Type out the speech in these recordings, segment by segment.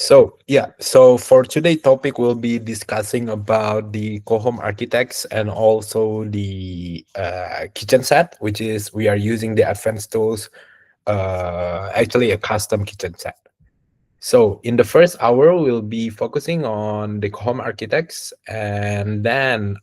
So for today topic we'll be discussing about the Coohom architects and also the kitchen set, which is we are using the advanced tools, actually a custom kitchen set. So in the first hour, we'll be focusing on the home architects and then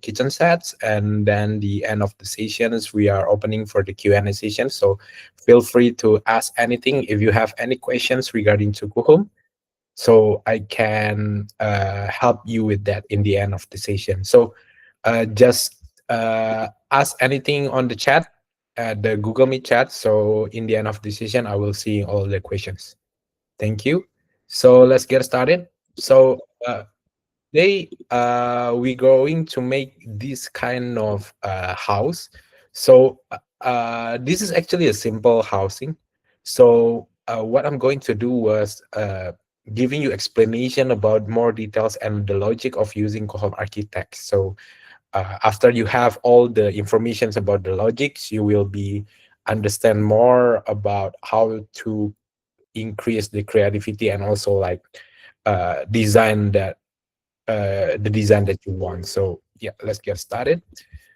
kitchen sets, and then the end of the sessions we are opening for the Q&A session. So feel free to ask anything if you have any questions regarding to Kuhum. So I can help you with that in the end of the session. So just ask anything on the chat, the Google Meet chat. So in the end of the session, I will see all the questions. Thank you. So let's get started. So today we're going to make this kind of house. So this is actually a simple housing. So what I'm going to do was giving you explanation about more details and the logic of using Coohom Architects. So after you have all the informations about the logics, you will be understand more about how to increase the creativity and also like design that the design that you want. So yeah, let's get started.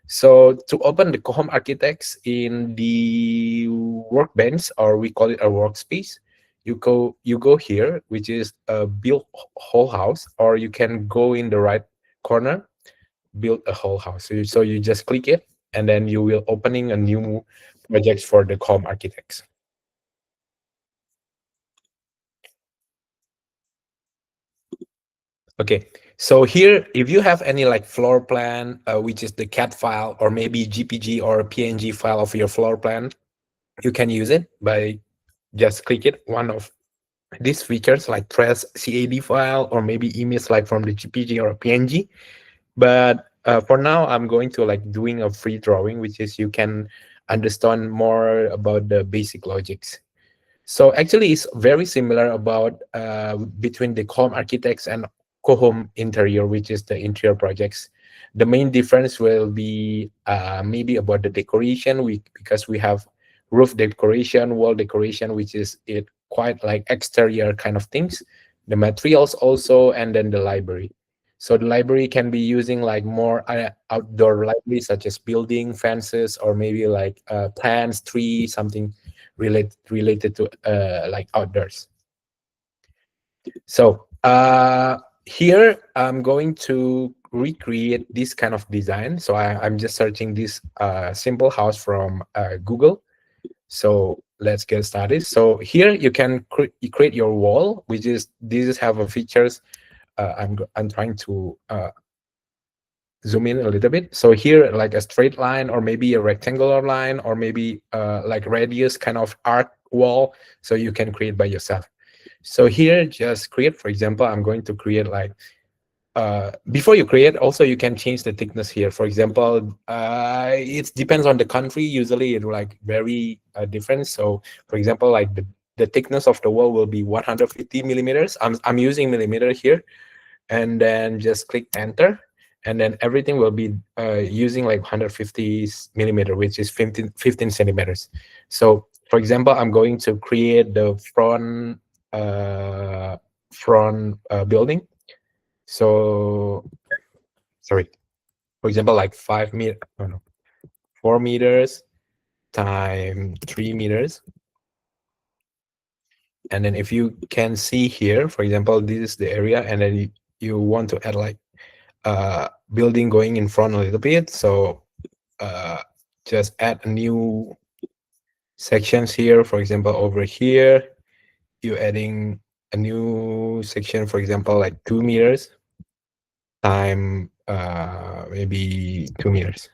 So to open the Coohom Architects in the workbench, or we call it a workspace, you go here, which is build whole house, or you can go in the right corner, build a whole house. So you just click it, and then you will opening a new project for the Coohom Architects. Okay, so here, if you have any like floor plan, which is the CAD file or maybe GPG or PNG file of your floor plan, you can use it by just click it. One of these features like press CAD file or maybe image like from the GPG or PNG. But for now, I'm going to like doing a free drawing, which is you can understand more about the basic logics. So actually, it's very similar about between the Coohom Architects and Coohom Interior, which is the interior projects. The main difference will be maybe about the decoration, because we have roof decoration, wall decoration, which is it quite like exterior kind of things. The materials also, and then the library. So the library can be using like more outdoor library, such as building, fences, or maybe like plants, trees, something related to like outdoors. So here I'm going to recreate this kind of design. So I'm just searching this simple house from Google. So let's get started. So here you can create your wall, which is this have a features. I'm trying to zoom in a little bit. So here, like a straight line, or maybe a rectangular line, or maybe like radius kind of arc wall. So you can create by yourself. So here, just create, for example, I'm going to create like, before you create, also you can change the thickness here. For example, it depends on the country. Usually it will like very different. So for example, like the thickness of the wall will be 150 millimeters. I'm using millimeter here, and then just click enter. And then everything will be using like 150 millimeter, which is 15 centimeters. So for example, I'm going to create the front building. So sorry, for example, like 4 meters times 3 meters. And then if you can see here, for example, this is the area, and then you want to add like building going in front a little bit. So just add a new sections here. For example, over here, you're adding a new section, for example, like 2 meters time maybe 2 meters.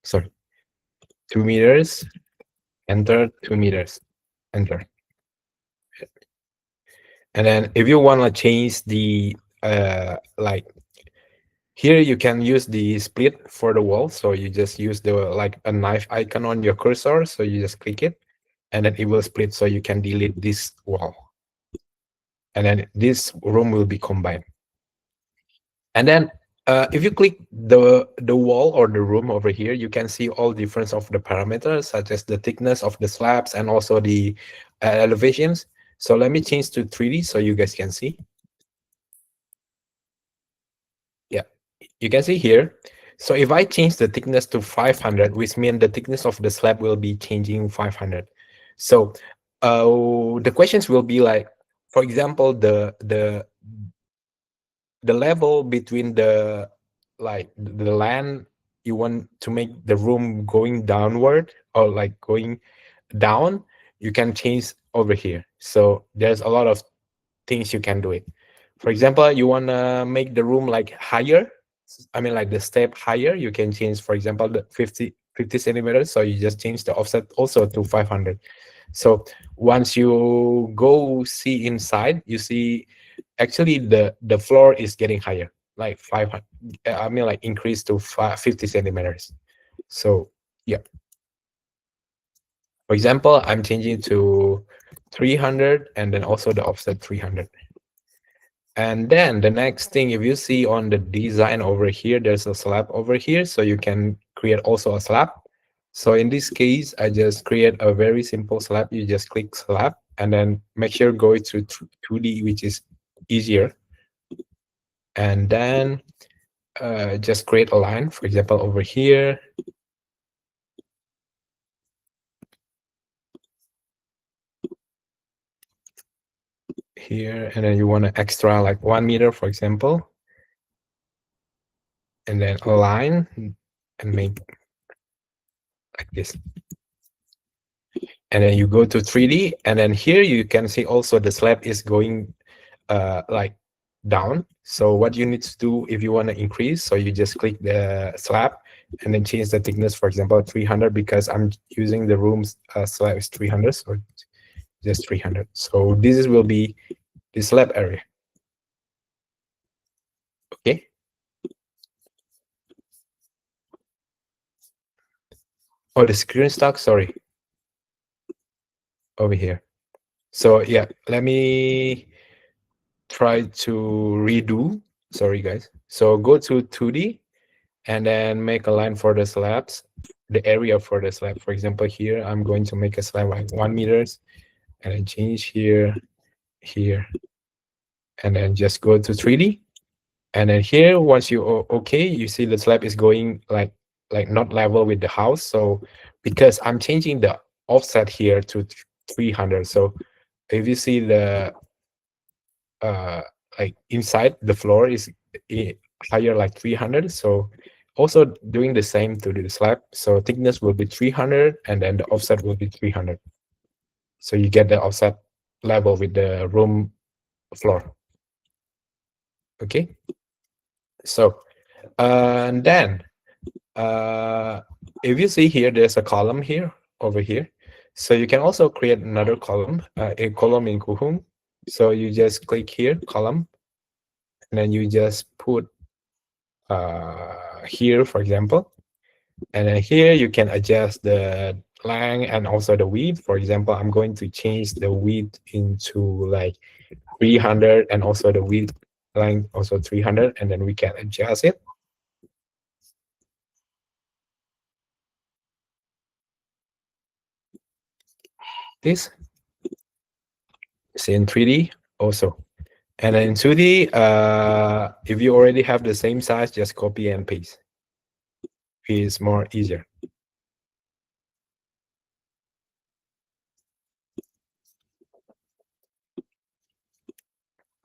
Sorry, 2 meters, enter, 2 meters, enter. And then if you want to change the like here, you can use the split for the wall. So you just use the like a knife icon on your cursor. So you just click it, and then it will split. So you can delete this wall, and then this room will be combined. And then if you click the wall or the room over here, you can see all difference of the parameters, such as the thickness of the slabs and also the elevations. So let me change to 3D so you guys can see. Yeah, you can see here. So if I change the thickness to 500, which means the thickness of the slab will be changing 500. So the questions will be like, for example, the level between the like the land, you want to make the room going downward or like going down, you can change over here. So there's a lot of things you can do it. For example, you want to make the room like higher, I mean like the step higher, you can change, for example, the 50 centimeters, so you just change the offset also to 500. So once you go see inside, you see actually the floor is getting higher, like 500, I mean like increase to 50 centimeters. So yeah, for example, I'm changing to 300 and then also the offset 300. And then the next thing, if you see on the design over here, there's a slab over here, so you can create also a slab. So in this case, I just create a very simple slab. You just click slab and then make sure go to 2D, which is easier. And then just create a line, for example, over here. Here, and then you want to extra like 1 meter, for example, and then align and make like this. And then you go to 3D, and then here you can see also the slab is going like down. So what you need to do if you want to increase, so you just click the slab and then change the thickness, for example 300, because I'm using the room's slab is 300, so just 300. So will be the slab area. Okay. Oh, the screen stock, sorry, over here. So yeah, let me try to redo. Sorry guys. So go to 2D and then make a line for the slabs, the area for the slab. For example, here I'm going to make a slab like 1 meters, and then change here, here, and then just go to 3D. And then here, once you okay, you see the slab is going like not level with the house. So because I'm changing the offset here to 300, so if you see the uh like inside the floor is higher like 300, so also doing the same to the slab, so thickness will be 300 and then the offset will be 300, so you get the offset level with the room floor. Okay, so and then if you see here, there's a column here over here, so you can also create another column, a column in Coohom. So you just click here, column, and then you just put here, for example, and then here you can adjust the length and also the width. For example, I'm going to change the width into like 300 and also the width length also 300, and then we can adjust it. This is in 3D also. And then in 2D, if you already have the same size, just copy and paste. It's more easier.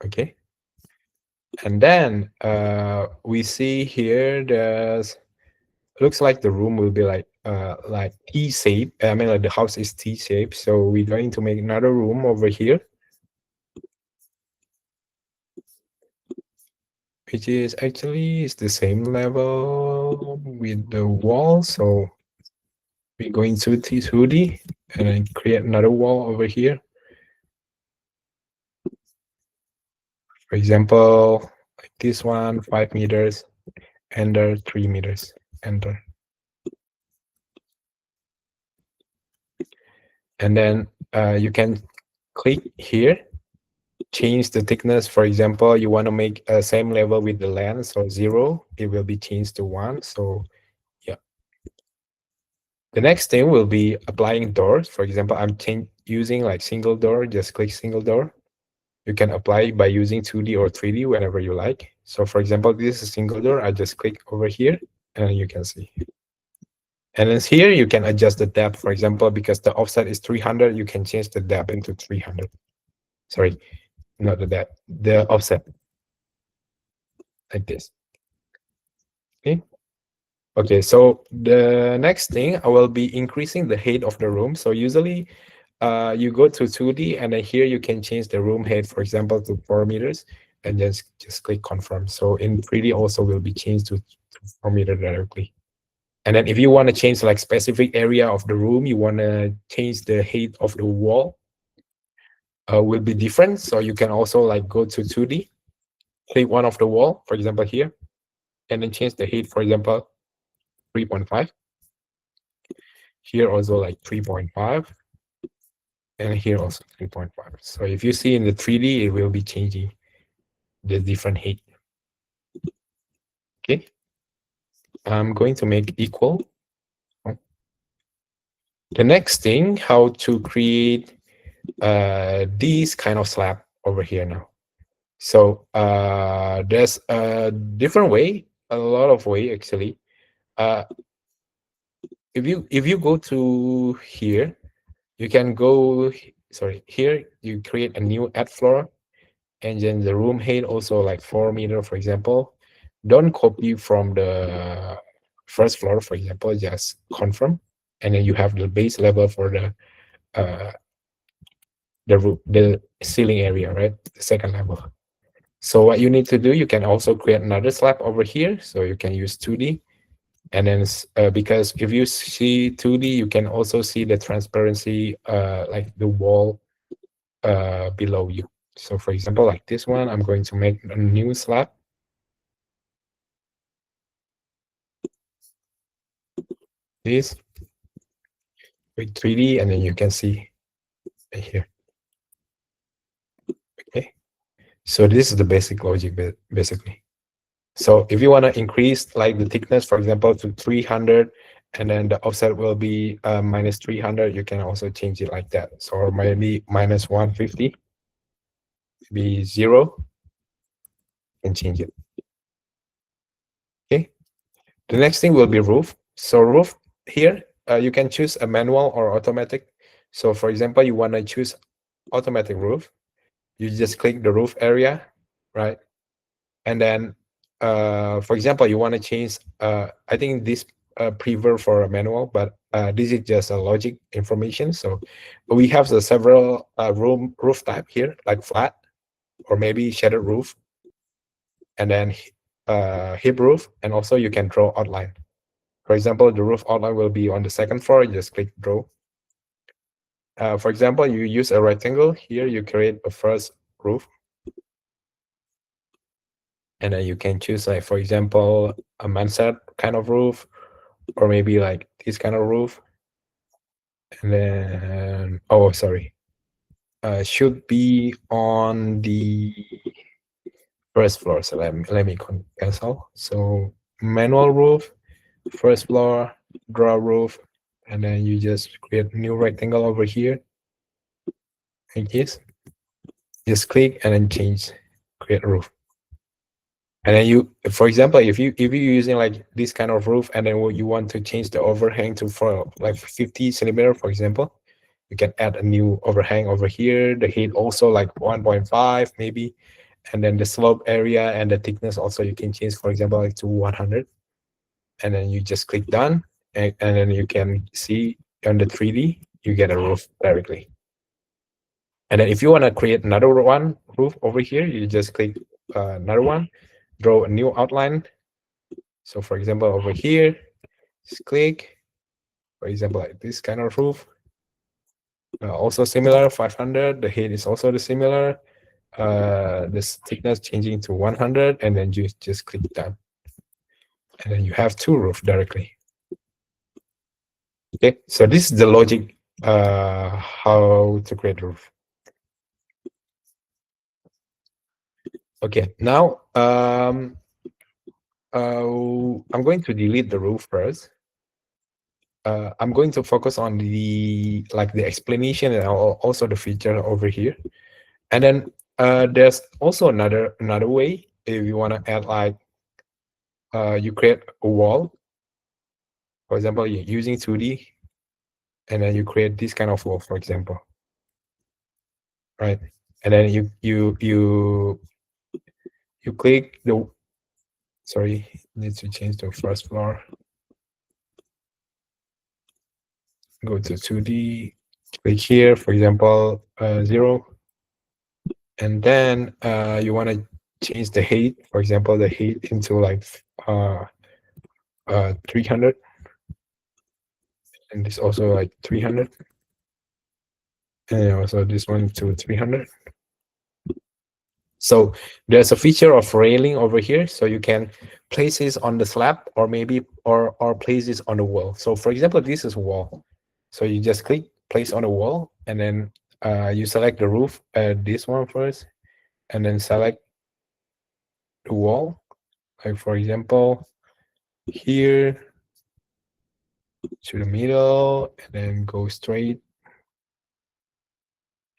Okay. And then we see here there's looks like the room will be like T shape. I mean like the house is T shape. So we're going to make another room over here, which is actually is the same level with the wall. So we're going to T2D and then create another wall over here. For example, like this one, 5 meters, enter 3 meters, enter. And then you can click here, change the thickness. For example, you want to make a same level with the lens, so 0, it will be changed to 1. So yeah, The next thing will be applying doors. For example, using like single door, just click single door. You can apply by using 2D or 3D whenever you like. So for example, this is a single door. I just click over here and you can see. And then here you can adjust the depth. For example, because the offset is 300, you can change the depth into 300. Sorry, not the depth, the offset, like this. Okay. Okay, so the next thing, I will be increasing the height of the room. So usually you go to 2D and then here you can change the room height, for example, to 4 meters and just click confirm. So in 3D also will be changed to 4 meters directly. And then if you want to change like specific area of the room, you want to change the height of the wall, will be different. So you can also like go to 2D, click one of the wall, for example here, and then change the height, for example, 3.5. Here also like 3.5. And here also 3.5. So if you see in the 3D, it will be changing the different height. Okay. I'm going to make equal. The next thing, how to create these kind of slab over here now. So there's a different way, a lot of way actually. If you go to here, you can go, sorry, here you create a new add floor, and then the room height also like 4 meter, for example. Don't copy from the first floor, for example, just confirm, and then you have the base level for uh the ceiling area, right? The second level. So what you need to do, you can also create another slab over here. So you can use 2D. And then because if you see 2D, you can also see the transparency, like the wall below you. So for example, like this one, I'm going to make a new slab. This with 3D, and then you can see right here. Okay. So this is the basic logic, basically. So if you want to increase like the thickness, for example, to 300, and then the offset will be minus 300, you can also change it like that. So maybe minus 150, be 0, and change it. Okay. The next thing will be roof. So roof here, you can choose a manual or automatic. So for example, you want to choose automatic roof. You just click the roof area, right? And then for example, you want to change, I think this prefer for a manual, but this is just a logic information. So we have the several roof type here, like flat or maybe shattered roof, and then hip roof, and also you can draw outline. For example, the roof outline will be on the second floor. You just click draw. For example, you use a rectangle here, you create a first roof, and then you can choose, like, for example, a mansard kind of roof, or maybe like this kind of roof. And then, oh, sorry, should be on the first floor. So let me cancel. So manual roof, first floor, draw roof, and then you just create new rectangle over here, like this. Just click and then change, create a roof. And then you, for example, if you're using like this kind of roof, and then you want to change the overhang to for like 50 centimeter, for example, you can add a new overhang over here. The height also like 1.5 maybe, and then the slope area and the thickness also you can change, for example, like to 100. And then you just click done, and then you can see on the 3D you get a roof directly. And then if you want to create another one roof over here, you just click another one, draw a new outline. So for example, over here, just click, for example, like this kind of roof. Also similar, 500. The height is also the similar. This thickness changing to 100, and then you just click done. And then you have two roofs directly. Okay, so this is the logic how to create a roof. Okay, now I'm going to delete the roof first. I'm going to focus on the like the explanation and also the feature over here. And then there's also another way if you want to add like you create a wall. For example, you're using 2D, and then you create this kind of wall, for example, right? And then you click the sorry, need to change the first floor. Go to 2D, click here, for example, 0, and then you want to change the height, for example, the height into like 300, and this also like 300, and also this one to 300. So there's a feature of railing over here, so you can place this on the slab or maybe or place this on the wall. So for example, this is wall, so you just click place on the wall, and then you select the roof, this one first, and then select the wall, like for example here to the middle, and then go straight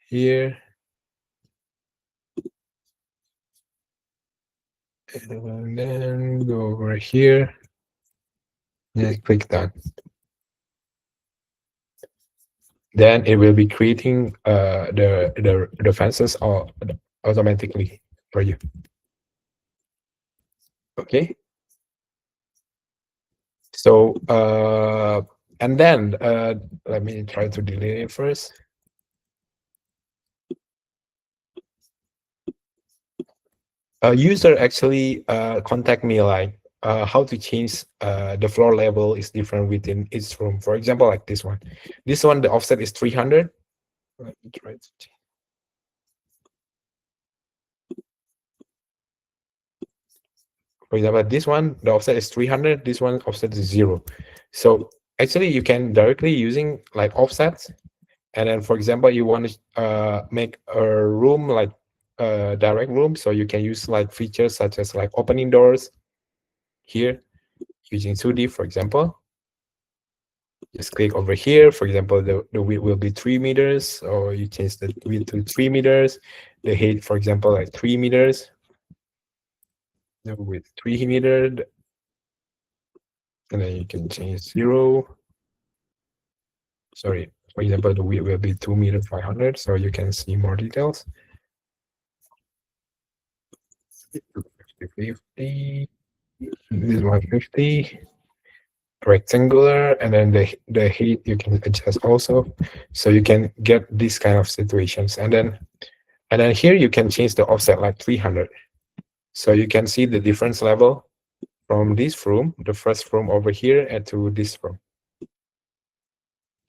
here, and then go over here, and click done. Then it will be creating the fences automatically for you. Okay. So and then let me try to delete it first. A user actually contact me like how to change the floor level is different within each room. For example, like this one. This one, the offset is 300. Let me try to change. For example, this one, the offset is 300. This one offset is 0. So actually, you can directly using like offsets. And then, for example, you want to make a room like a direct room, so you can use like features such as like opening doors here using 2D, for example. Just click over here. For example, the width will be 3 meters, or you change the width to 3 meters. The height, for example, like 3 meters. The width 3 meters. And then you can change 0. Sorry, for example, the width will be 2 meters 500, so you can see more details. 50, this is 150. Rectangular, and then the height you can adjust also, so you can get these kind of situations. And then here you can change the offset like 300, so you can see the difference level from this room, the first room over here, and to this room.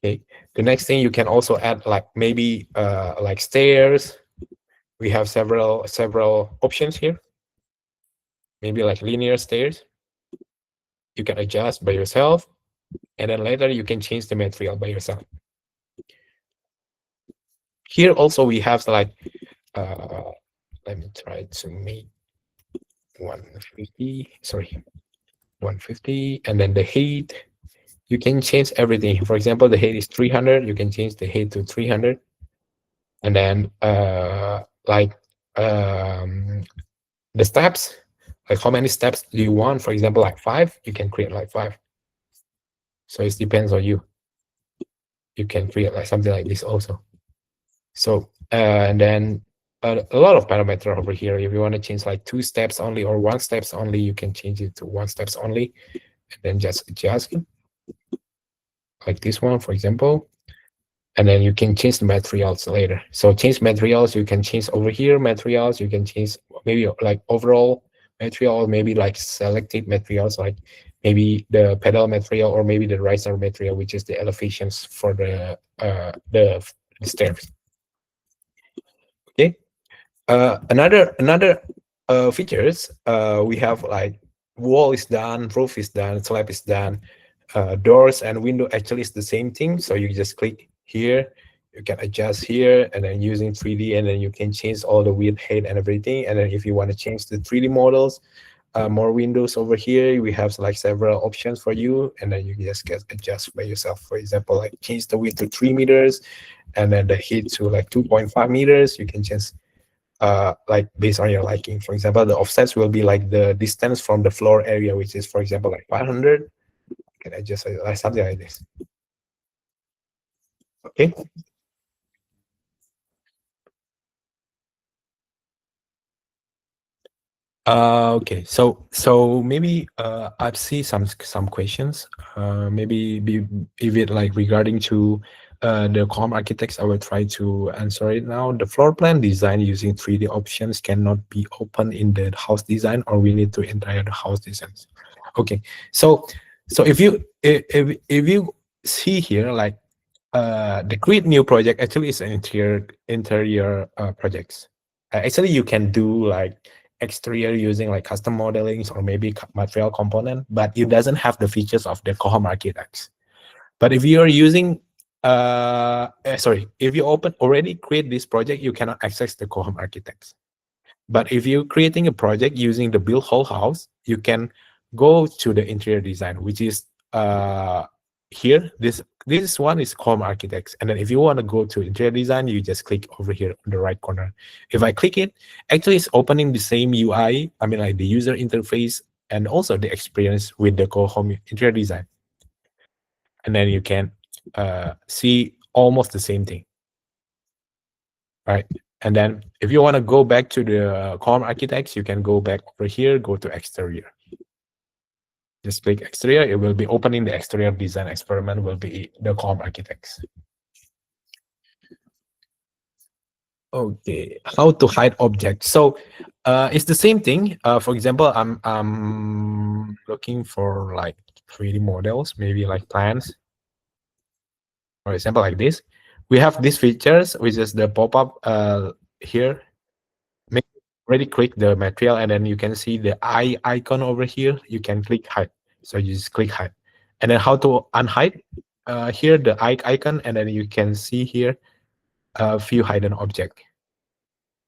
Okay, the next thing you can also add like maybe like stairs. We have several options here, maybe like linear stairs. You can adjust by yourself, and then later you can change the material by yourself. Here also we have like let me try to make 150, sorry, 150, and then the height, you can change everything. For example, the height is 300, you can change the height to 300. And then like the steps, like how many steps do you want? For example, like 5, you can create like 5. So it depends on you. You can create like something like this also. So and then a lot of parameter over here. If you want to change like 2 steps only or 1 steps only, you can change it to 1 steps only, and then just adjust it like this one, for example. And then you can change the materials later. So change materials, you can change over here materials, you can change maybe like overall material, maybe like selected materials, like maybe the pedal material or maybe the riser material, which is the elevations for the stairs. Okay. Another features, we have like wall is done, roof is done, slab is done, doors and window actually is the same thing. So you just click here, you can adjust here, and then using 3D, and then you can change all the width, height, and everything. And then if you want to change the 3D models, more windows over here. We have like several options for you, and then you just get adjust by yourself. For example, like change the width to 3 meters, and then the height to like 2.5 meters. You can just like based on your liking. For example, the offsets will be like the distance from the floor area, which is for example like 500. Can I just like something like this? Okay. Okay. So maybe I've seen some questions. Maybe be if it like regarding to the com architects, I will try to answer it now. The floor plan design using 3D options cannot be open in the house design, or we need to entire the house designs. Okay. So if you if you see here like the create new project actually is an interior projects. Actually, you can do like exterior using like custom modelings or maybe material component, but it doesn't have the features of the Coohom architects. But if you are using sorry, if you open already create this project, you cannot access the Coohom architects. But if you're creating a project using the build whole house, you can go to the interior design, which is here. This one is Coohom Architects, and then if you want to go to interior design, you just click over here on the right corner. If I click it, actually it's opening the same UI. I mean, like the user interface and also the experience with the Coohom interior design, and then you can see almost the same thing, right? And then if you want to go back to the column architects, you can go back over here, go to exterior. Just click exterior, it will be opening the exterior design experiment will be the column architects. Okay, how to hide objects. So it's the same thing. For example, I'm looking for like 3D models, maybe like plans. For example, like this. We have these features, which is the pop-up here. Make already click the material, and then you can see the eye icon over here. You can click hide. So you just click hide. And then how to unhide? Here the eye icon, and then you can see here a few hidden object.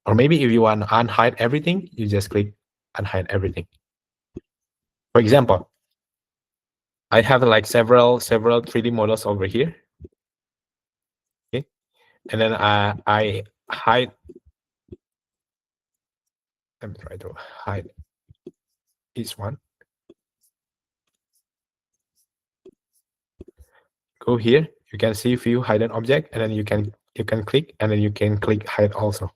Or maybe if you want to unhide everything, you just click unhide everything. For example, I have like several 3D models over here. Okay, and then I hide. Let me try to hide each one. Go here, you can see view hidden object, and then you can click, and then you can click hide also.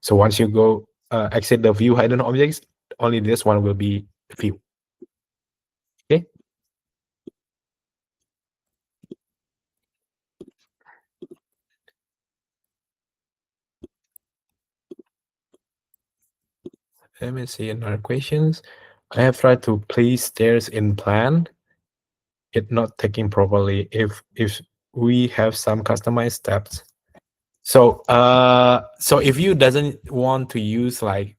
So once you go exit the view hidden objects, only this one will be view. Okay. Let me see another questions. I have tried to place stairs in plan. It not taking properly if we have some customized steps. So so if you doesn't want to use like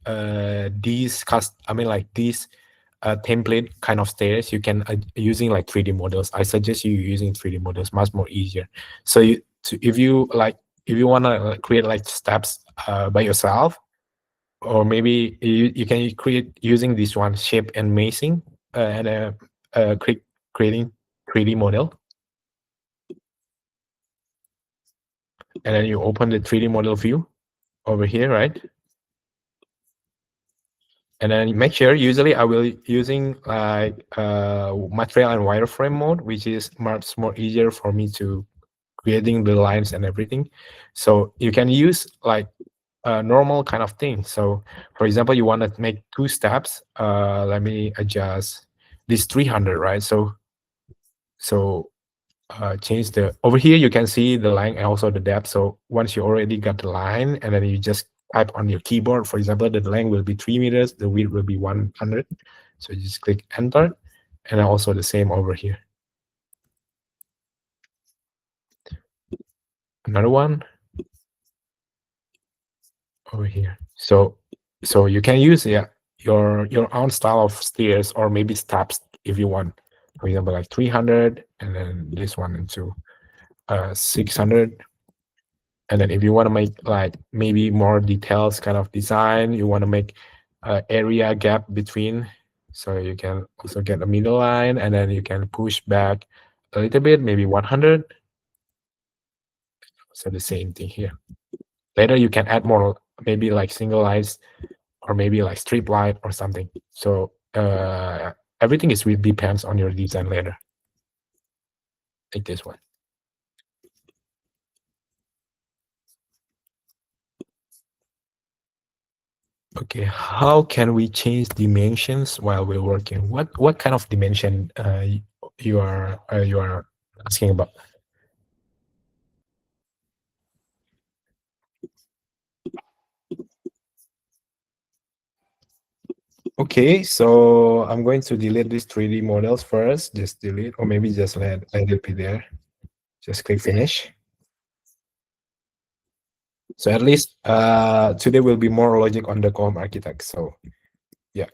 these like these template kind of stairs, you can using like 3D models. I suggest you using 3D models, much more easier. So if you want to create like steps by yourself, or maybe you can create using this one shape and mazing and creating 3D model, and then you open the 3D model view over here, right? And then make sure, usually I will using like material and wireframe mode, which is much more easier for me to creating the lines and everything. So you can use like a normal kind of thing. So for example, you want to make 2 steps. Let me adjust this 300, right? So change the over here, you can see the line and also the depth. So once you already got the line, and then you just type on your keyboard, for example, the length will be 3 meters, the width will be 100. So you just click enter, and also the same over here. Another one over here. So you can use your own style of stairs, or maybe steps if you want. For example, like 300, and then this one into 600. And then if you want to make like maybe more details kind of design, you want to make area gap between, So you can also get a middle line, and then you can push back a little bit, maybe 100. So the same thing here. Later you can add more, maybe like single lines or maybe like strip light or something. So everything is really depends on your design later. Like this one. Okay, how can we change dimensions while we're working? What kind of dimension you are asking about? Okay, so I'm going to delete these 3D models first. Just delete, or maybe just let it be there. Just click finish. So at least today will be more logic on the Coohom architect. So yeah,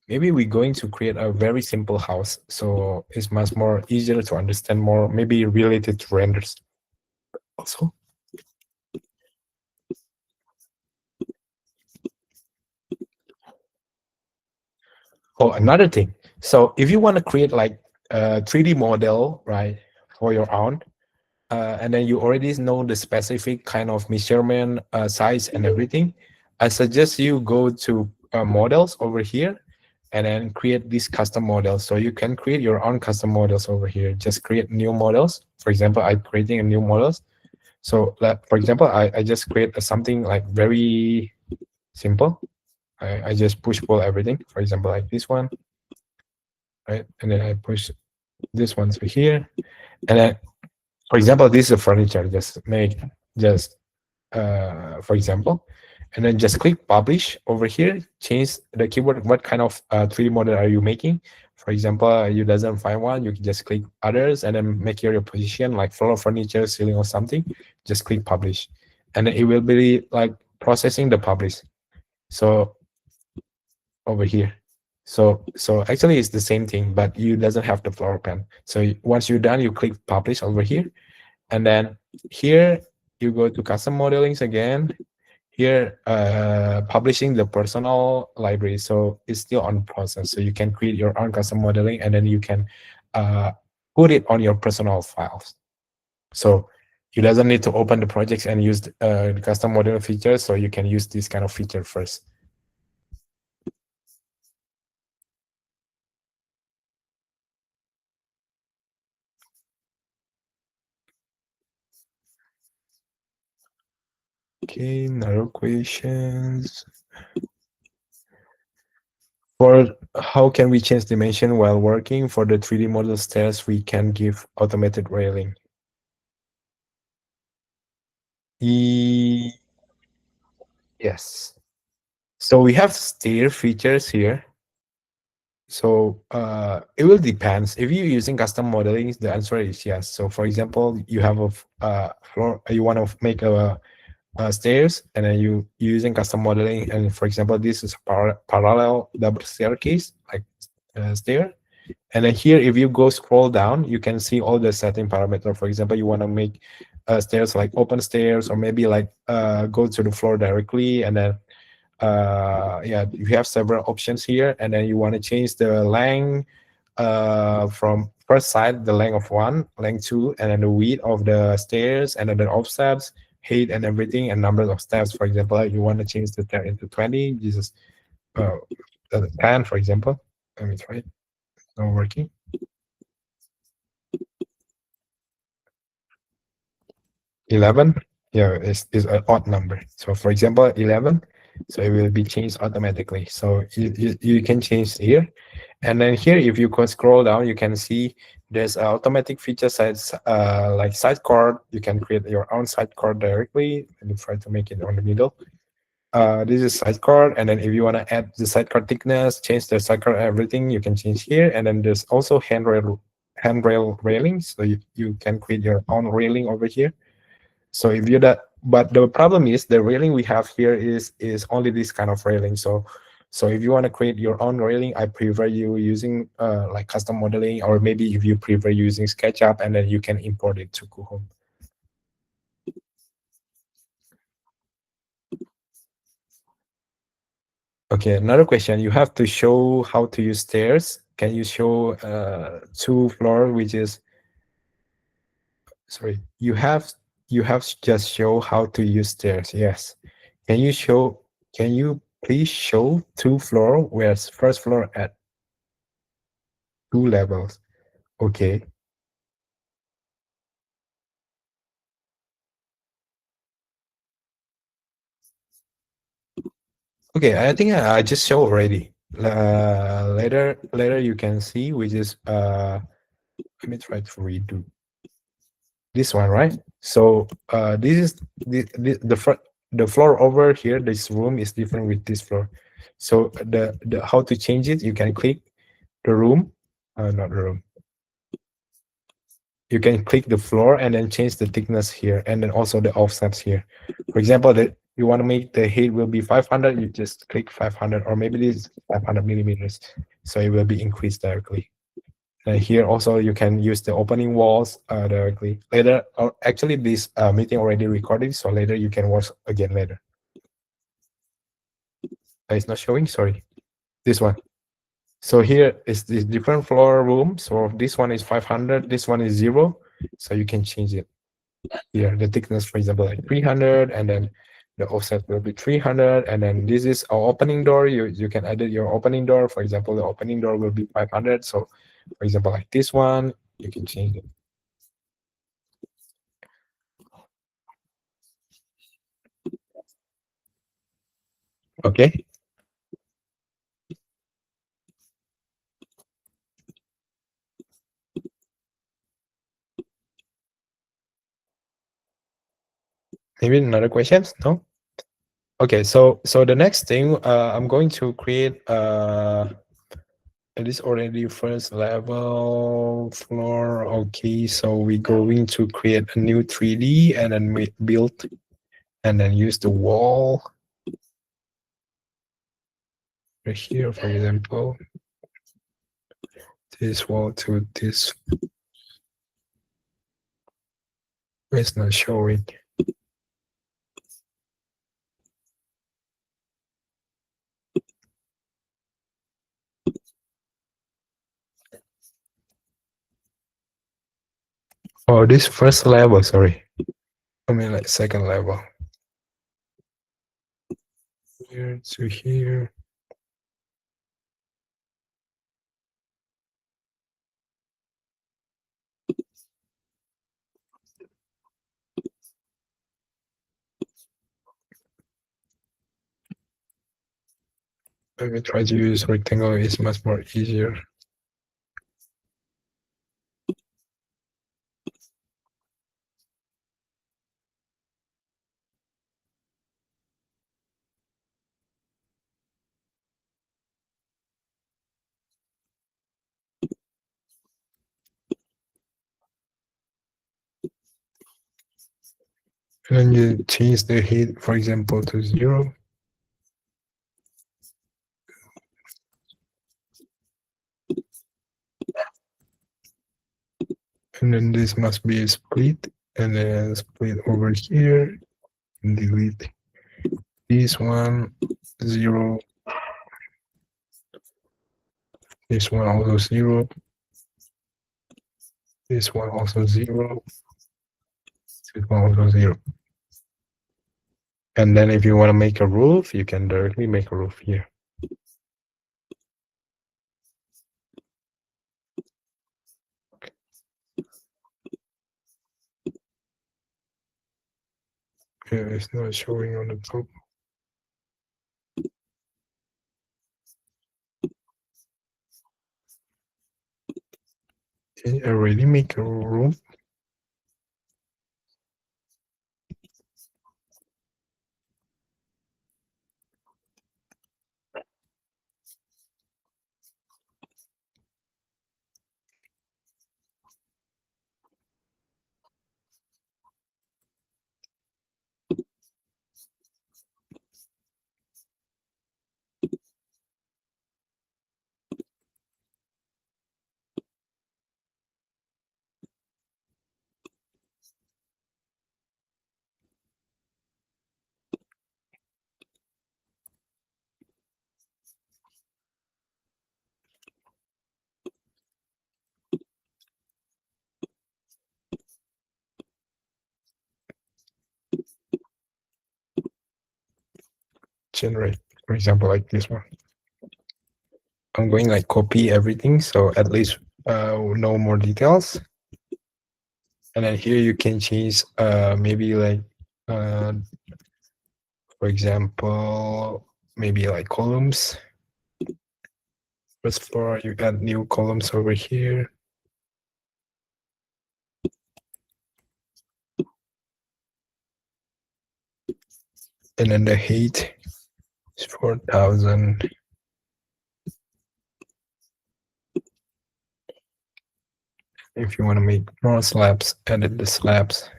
maybe we're going to create a very simple house. So it's much more easier to understand more, maybe related to renders also. Oh, another thing. So if you want to create like a 3D model, right, for your own, and then you already know the specific kind of measurement, size, and everything, I suggest you go to models over here and then create these custom models. So you can create your own custom models over here. Just create new models. For example, I'm creating a new models. So for example, I just create something like very simple. I just push pull everything. For example, like this one, right? And then I push this one to here. And then, for example, this is a furniture. Just for example, and then just click publish over here. Change the keyword. What kind of 3D model are you making? For example, you doesn't find one, you can just click others and then make your position like floor, furniture, ceiling, or something. Just click publish, and then it will be like processing the publish. So over here. So actually it's the same thing, but you doesn't have the floor plan. So once you're done, you click publish over here, and then here you go to custom modelings again. Here, publishing the personal library. So it's still on process. So you can create your own custom modeling, and then you can uh, put it on your personal files. So you doesn't need to open the projects and use the custom modeling features. So you can use this kind of feature first. Okay, another questions. For how can we change dimension while working? For the 3D model stairs, we can give automated railing. Yes. So we have stair features here. So it will depends. If you're using custom modeling, the answer is yes. So for example, you have a floor, you want to make a stairs, and then you using custom modeling, and for example this is a parallel double staircase like stair, and then here if you go scroll down you can see all the setting parameter. For example, you want to make stairs like open stairs, or maybe like go to the floor directly, and then yeah, you have several options here, and then you want to change the length from first side, the length of one, length two, and then the width of the stairs, and then the of steps, height, and everything, and number of steps. For example, you want to change the step into 20, this is uh, 10, for example. Let me try it. Not working. 11, yeah, is an odd number. So for example, 11, so it will be changed automatically. So you can change here. And then here, if you can scroll down, you can see there's an automatic feature sites like sidecar. You can create your own sidecar directly and try to make it on the middle. This is sidecar, and then if you want to add the sidecar thickness, change the sidecar everything, you can change here. And then there's also handrail railings, so you can create your own railing over here. So if you that, but the problem is the railing we have here is only this kind of railing. So if you want to create your own railing, I prefer you using like custom modeling, or maybe if you prefer using SketchUp, and then you can import it to Coohom. Okay, another question. You have to show how to use stairs. Can you show two floor, which is sorry, you have just show how to use stairs. Yes. Can you show can you please show two floor where first floor at two levels? Okay. Okay, I think I just show already. Later you can see, which is let me try to redo this one, right? So this is the front, the floor over here. This room is different with this floor. So the how to change it? You can click the room, not the room. You can click the floor and then change the thickness here, and then also the offsets here. For example, that you want to make the height will be 500, you just click 500, or maybe this is 500 millimeters, so it will be increased directly. And here also you can use the opening walls directly. Later, actually this meeting already recorded, so later you can watch again later. It's not showing, sorry. This one. So here is the different floor room. So this one is 500, this one is 0. So you can change it. Here, the thickness, for example, like 300, and then the offset will be 300. And then this is our opening door. You can edit your opening door. For example, the opening door will be 500. So for example, like this one, you can change it. Okay. Maybe another questions? No? Okay, so the next thing, I'm going to create it is already first level floor. Okay, so we're going to create a new 3D and then we build and then use the wall right here, for example, this wall to this. It's not showing. Oh, this first level, sorry. I mean like second level. Here to here. Let me try to use rectangle, it's much more easier. And then you change the height, for example, to 0. And then this must be split, and then split over here, and delete this one, 0. This one also 0. This one also 0. This one also 0. And then if you want to make a roof, you can directly make a roof here. Yeah, it's not showing on the top. Can you already make a roof? generate, for example, like this one. I'm going like copy everything, so at least know more details. And then here you can change maybe like for example, maybe like columns. First floor, you add new columns over here. And then the height is 4,000. If you want to make more slabs, edit the slabs.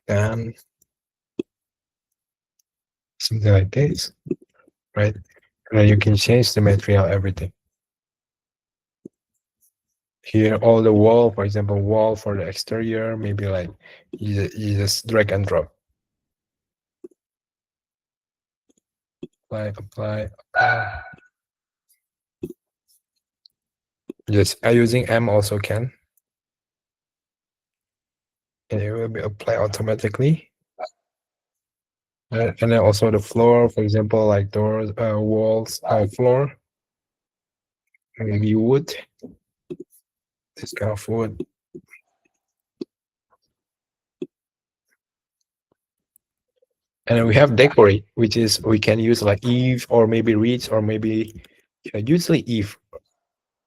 And something like this, right? And then you can change the material, everything. Here, all the wall, for example, wall for the exterior, maybe like you just drag and drop. Apply. Just using M also can. And it will be applied automatically. And then also the floor, for example, like doors, walls, floor. Maybe wood. This kind of wood. And then we have decorate, which is we can use like if or maybe reach or maybe usually if.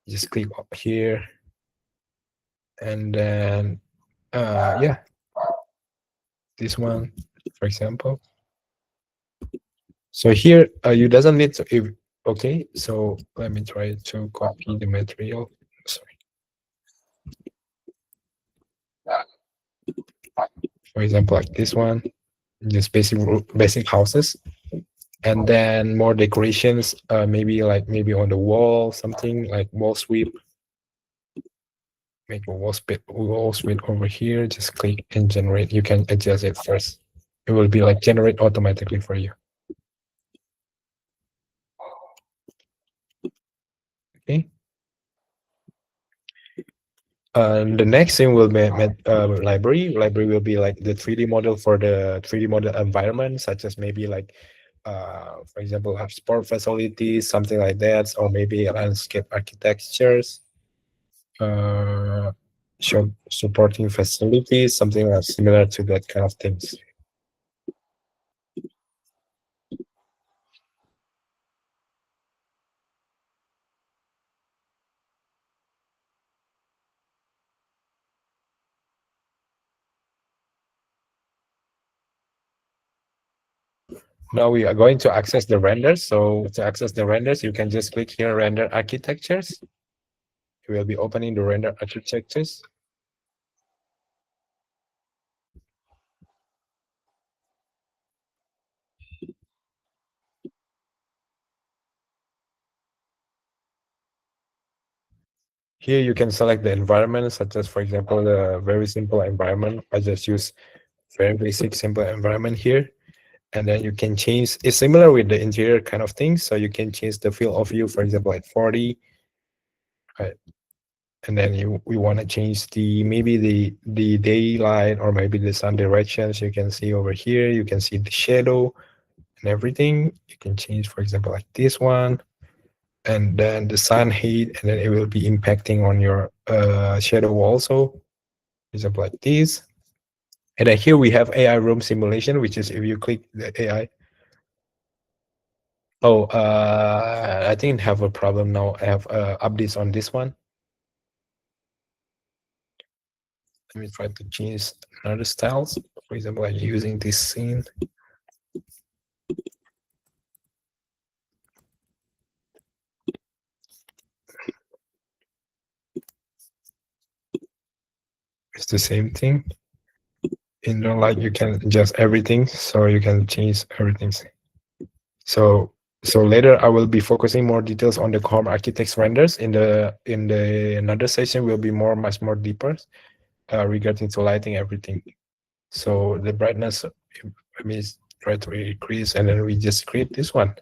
Just click up here, and then yeah, this one, for example. So here you doesn't need to. If, okay, so let me try to copy the material. Sorry. For example, like this one, just basic houses, and then more decorations. Maybe on the wall, something like wall sweep. Make a wall sweep over here. Just click and generate. You can adjust it first. It will be like generate automatically for you. Okay. The next thing will be library. Library will be like the 3D model for the 3D model environment, such as maybe like, for example, have sport facilities, something like that, or maybe landscape architectures, show supporting facilities, something similar to that kind of things. Now we are going to access the renders. So to access the renders, you can just click here, render architectures. We will be opening the render architectures. Here you can select the environment, such as, for example, the very simple environment. I just use very basic, simple environment here. And then you can change, it's similar with the interior kind of thing. So you can change the field of view, for example, at 40. Right. And then we want to change maybe the daylight or maybe the sun directions. You can see over here, you can see the shadow and everything. You can change, for example, like this one. And then the sun heat, and then it will be impacting on your shadow also, for example, like this. And then here we have AI room simulation, which is if you click the AI. Oh, I think I have a problem now. I have updates on this one. Let me try to change another styles. For example, like using this scene. It's the same thing. In real life, you can adjust everything, so you can change everything. So later I will be focusing more details on the Coohom architects renders. In the another session will be much more deeper regarding to lighting everything. So the brightness, let me try to increase, and then we just create this one.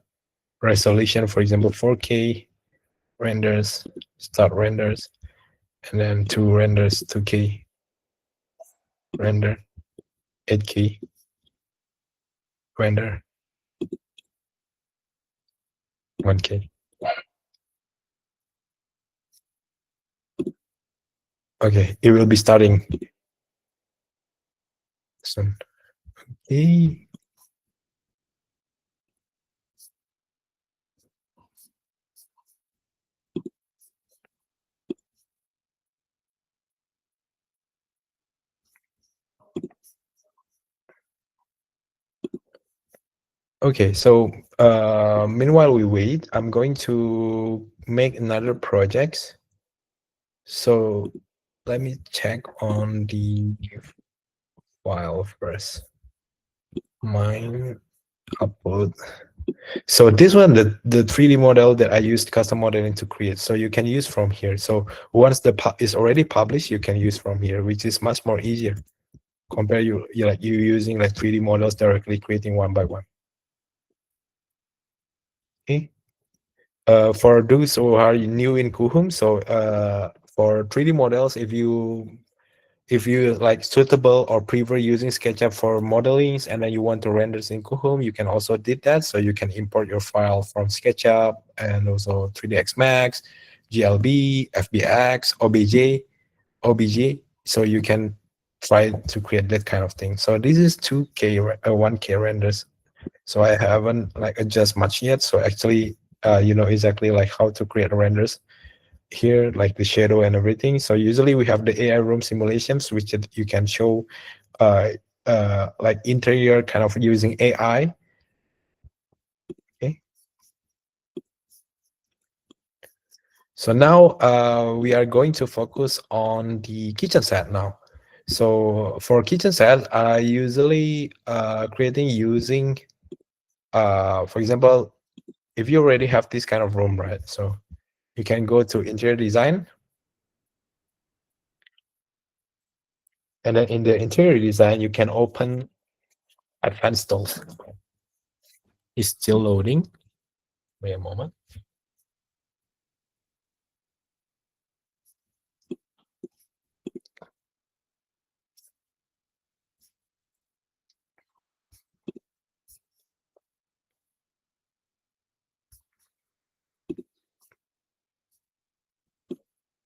Resolution, for example, 4K renders, start renders, and then 2 renders 2K. render 8K, render 1K. Okay, it will be starting soon. Okay. Okay, so meanwhile we wait, I'm going to make another project. So let me check on the file first. Mine upload. So this one, the 3D model that I used custom modeling to create. So you can use from here. So once the is already published, you can use from here, which is much more easier compare you like you using like 3D models directly creating one by one. Okay. For those who are new in Coohom, so for 3D models, if you like suitable or prefer using SketchUp for modelings and then you want to render in Coohom, you can also did that. So you can import your file from SketchUp and also 3ds Max, GLB, FBX, OBJ. So you can try to create that kind of thing. So this is 2K, 1K renders. So I haven't like adjust much yet. So actually, you know exactly like how to create renders here, like the shadow and everything. So usually we have the AI room simulations, which you can show uh, like interior kind of using AI. Okay. So now we are going to focus on the kitchen set now. So for kitchen set, I usually creating using, for example, if you already have this kind of room, right? So you can go to interior design. And then in the interior design, you can open advanced tools. It's still loading. Wait a moment.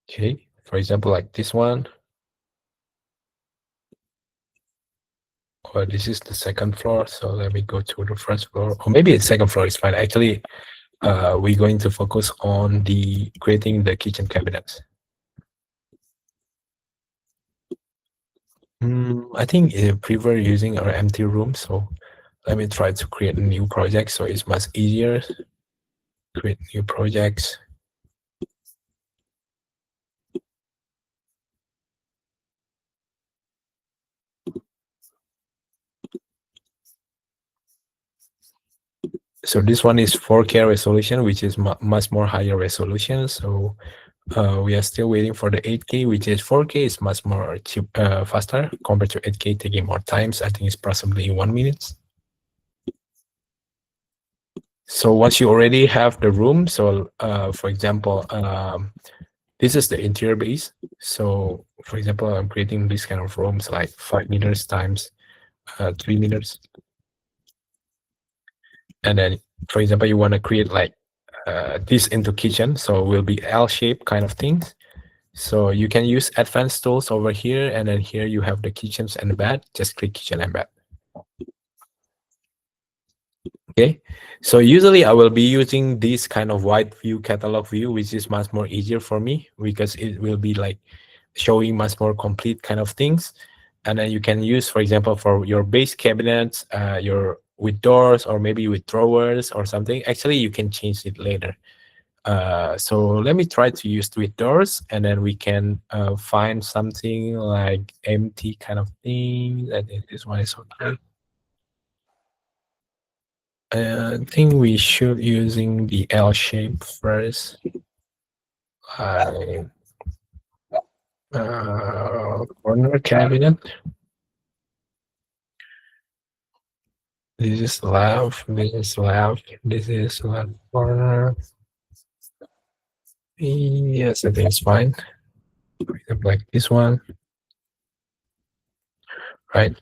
Okay. For example, like this one. Or this is the second floor. So let me go to the first floor. Or maybe the second floor is fine. Actually, we're going to focus on the creating the kitchen cabinets. I think I prefer using our empty room. So let me try to create a new project. So it's much easier. Create new projects. So this one is 4K resolution, which is much more higher resolution. So we are still waiting for the 8K, which is 4K is much more cheap, faster compared to 8K, taking more times. I think it's possibly 1 minute. So once you already have the room, so for example, this is the interior base. So for example, I'm creating this kind of rooms like 5 meters times 3 meters. And then, for example, you want to create like this into kitchen. So it will be L-shaped kind of things. So you can use advanced tools over here. And then here you have the kitchens and the bed. Just click kitchen and bed. Okay. So usually I will be using this kind of wide view catalog view, which is much more easier for me because it will be like showing much more complete kind of things. And then you can use, for example, for your base cabinets, your with doors or maybe with drawers or something. Actually, you can change it later. So let me try to use with doors, and then we can find something like empty kind of thing. I think this one is okay. I think we should using the L shape first. Like corner cabinet. This is left. This is left. This is left corner. Yes, I think it's fine. Like this one. right?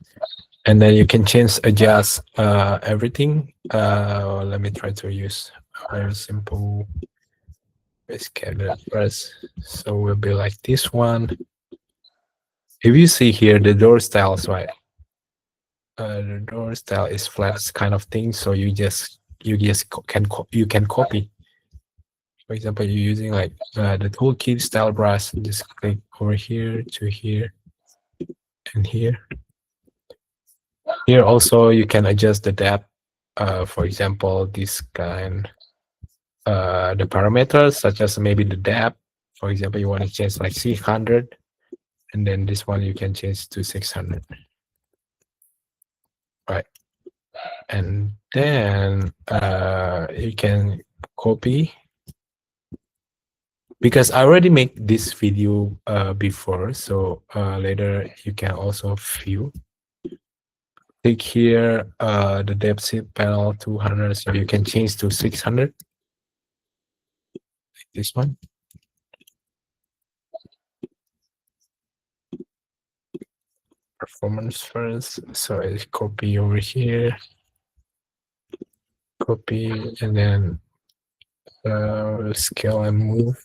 And then you can change, adjust everything. Let me try to use a very simple scanner first. So will be like this one. If you see here the door styles, right? The door style is flat kind of thing. So you can copy. For example, you're using like the toolkit style brush. Just click over here to here and here. Here also you can adjust the depth. For example, this kind, the parameters such as maybe the depth. For example, you want to change like 600, and then this one you can change to 600, right? And then you can copy, because I already make this video before, so later you can also view. Click here, the depth sheet panel 200, so you can change to 600. Like this one. Performance first, so I copy over here, copy, and then scale and move.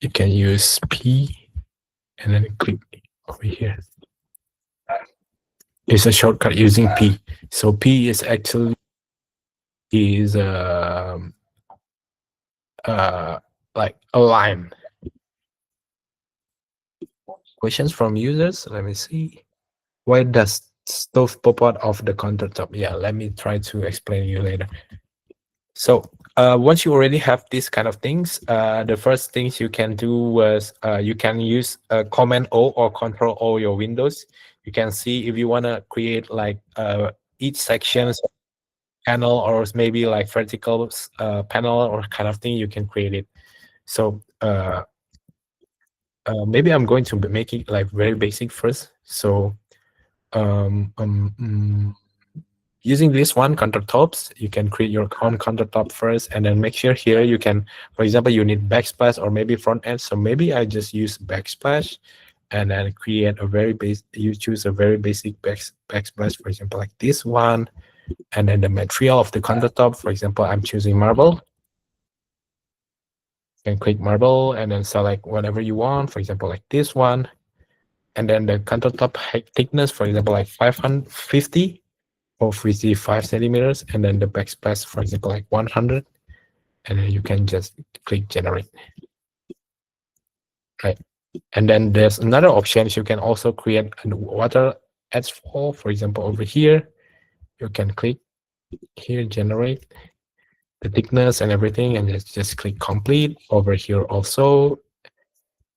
You can use P and then click over here. It's a shortcut using P. So P is actually like a line. Questions from users. Let me see. Why does stove pop out of the countertop? Yeah, let me try to explain you later. So once you already have these kind of things, the first things you can do was you can use Command O or Control O your Windows. You can see if you want to create like each section panel, or maybe like vertical panel or kind of thing, you can create it. So maybe I'm going to make it like very basic first. So using this one countertops, you can create your own countertop first, and then make sure here you can, for example, you need backsplash or maybe front end. So maybe I just use backsplash, and then create a very basic. You choose a very basic backsplash, for example, like this one, and then the material of the countertop. For example, I'm choosing marble. You can click marble and then select whatever you want. For example, like this one, and then the countertop height thickness, for example, like 550. Or 55 centimeters, and then the backsplash, for example, like 100, and then you can just click generate, right? And then there's another option. You can also create a water edge fall. For example, over here, you can click here, generate the thickness and everything, and just click complete. Over here also,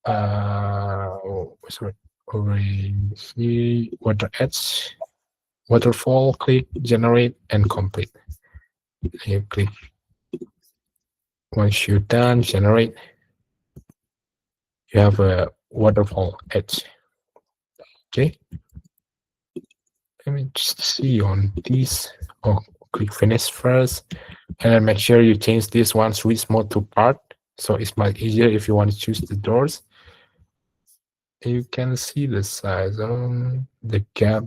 sorry, over here, water edge, waterfall, click generate and complete. You click. Once you're done, generate, you have a waterfall edge. Okay. Let me just see on this. Oh, click finish first, and then make sure you change this one switch mode to part, so it's much easier if you want to choose the doors. You can see the size on the gap.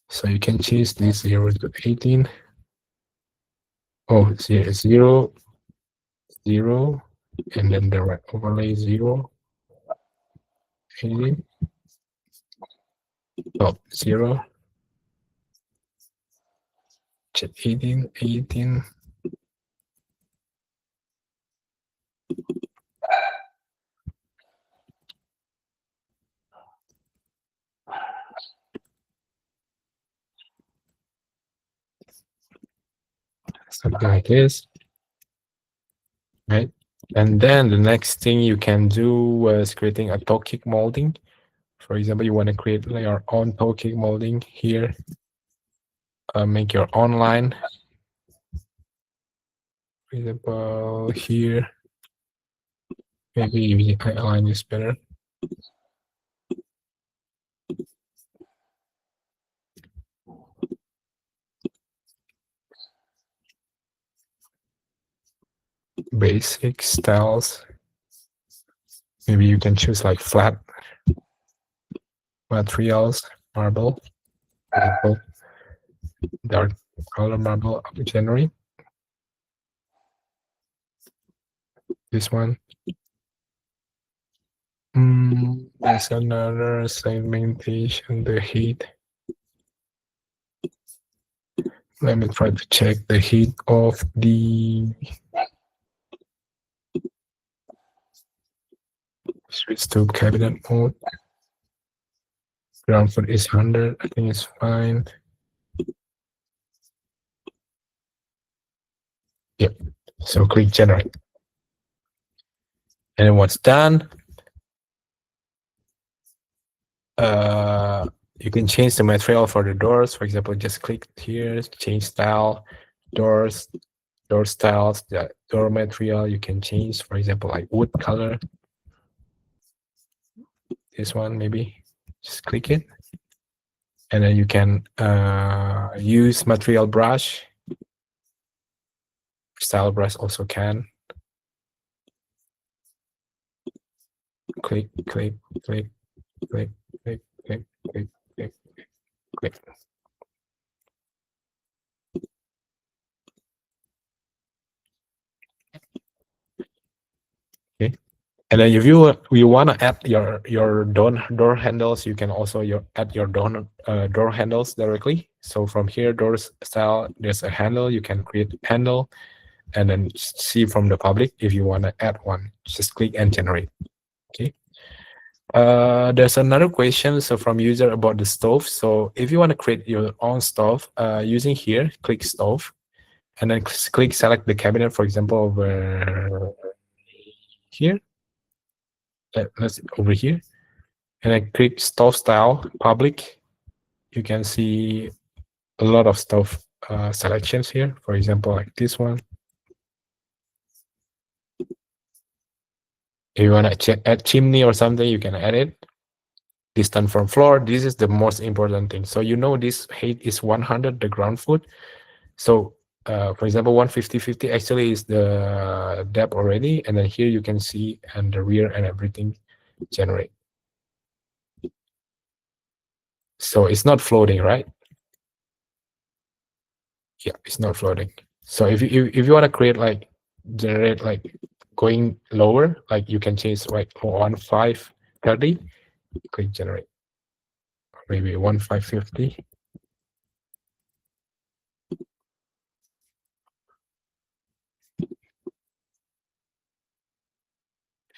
So you can change this 0 to 18. Oh, 0, 0, and then the right overlay 0, 18. Oh, 0, 18, 18. Something like this, right? And then the next thing you can do is creating a toe kick molding. For example, you want to create your own toe kick molding here. Make your own line. For example, here, maybe using a line is better. basic styles. Maybe you can choose like flat materials, marble, dark color marble generate. This one. There's another segmentation, the heat. Let me try to check the heat of the switch to cabinet mode. Ground floor is 100. I think it's fine. Yep. So click generate. And then once done, you can change the material for the doors. For example, just click here, change style, doors, door styles, the door material you can change. For example, like wood color. This one maybe. Just click it. And then you can use material brush. Style brush also can. Click, click, click, click, click, click, click, click, click. Okay. And then if you want to add your door handles, you can also add your door handles directly. So from here, doors style, there's a handle. You can create a handle, and then see from the public if you want to add one. Just click and generate. Okay. There's another question from user about the stove. So if you want to create your own stove, using here, click stove, and then click select the cabinet. For example, over here. Let's over here, and I click stove style public. You can see a lot of stove selections here. For example, like this one. If you want to add chimney or something, you can add it. Distance from floor. This is the most important thing. So you know this height is 100, the ground foot. So for example, 150 actually is the depth already, and then here you can see and the rear and everything generate. So it's not floating, right? Yeah, it's not floating. So if you want to create like generate like going lower, like you can change like 1530, click generate. Maybe 1550.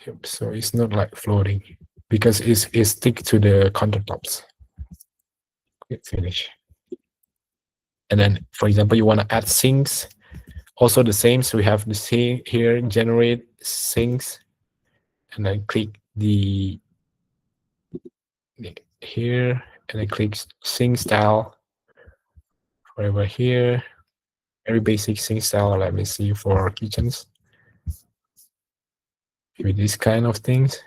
Yep, so it's not like floating because it's stick to the countertops. Click finish. And then, for example, you want to add sinks. Also the same. So we have the sink here, generate sinks, and then click the here, and then click sink style. Over here, very basic sink style. Let me see for kitchens. Maybe this kind of things.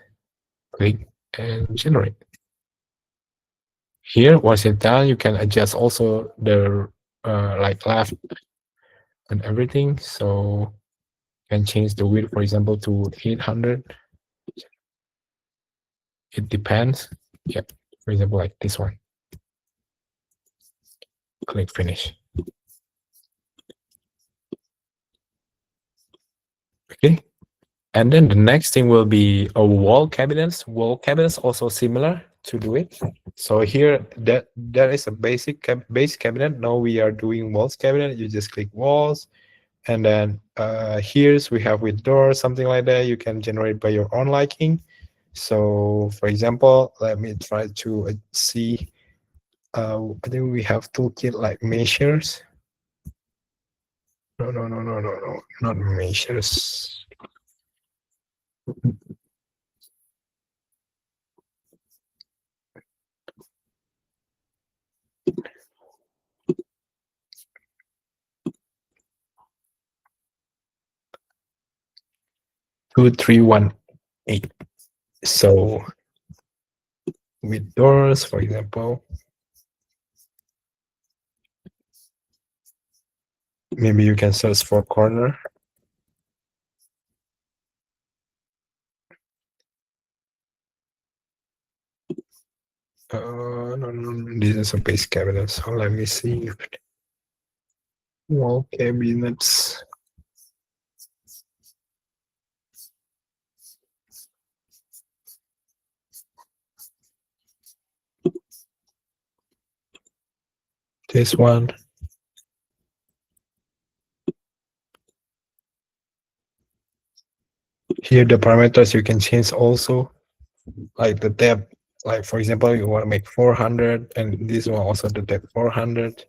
Click and generate. Here, once it's done, you can adjust also the like left and everything. So you can change the width, for example, to 800. It depends. Yep. For example, like this one. Click finish. Okay. And then the next thing will be a wall cabinets. Wall cabinets also similar to do it. So here that there is a base cabinet. Now we are doing walls cabinet. You just click walls, and then here's we have with doors, something like that. You can generate by your own liking. So for example, let me try to see. I think we have toolkit like measures. No, not measures. 2318. So with doors, for example, maybe you can search for corner. No, no, no, this is a base cabinet. So let me see. Wall cabinets. This one. Here the parameters you can change also, like the depth. Like for example, you want to make 400, and this one also the depth 400.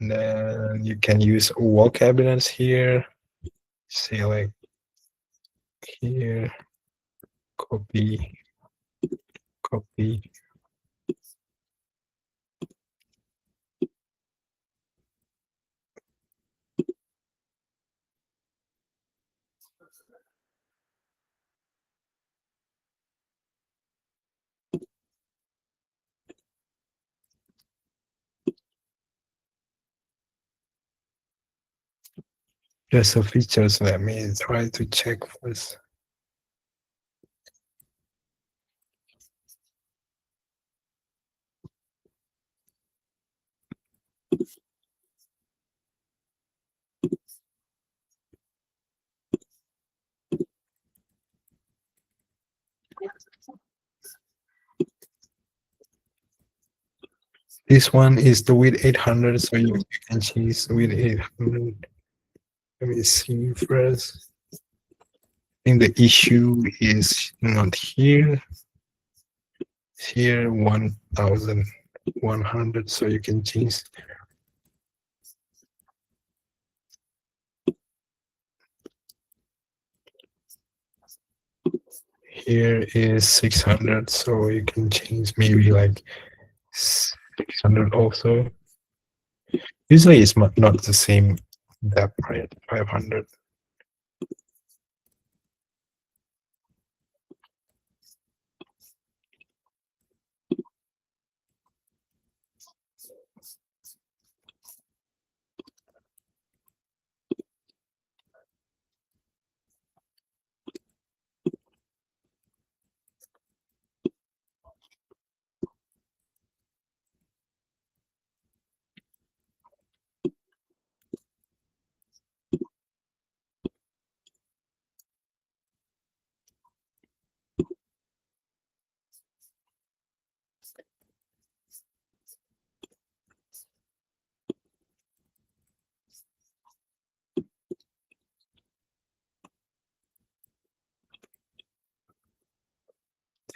And then you can use wall cabinets here. Select here, copy, copy. Just the features. Let me try to check first. This one is the width 800, so you can choose width 800. Let me see first. I think the issue is not here. It's here 1100, so you can change. Here is 600, so you can change maybe like 600 also. Usually it's not the same depth, right? 500.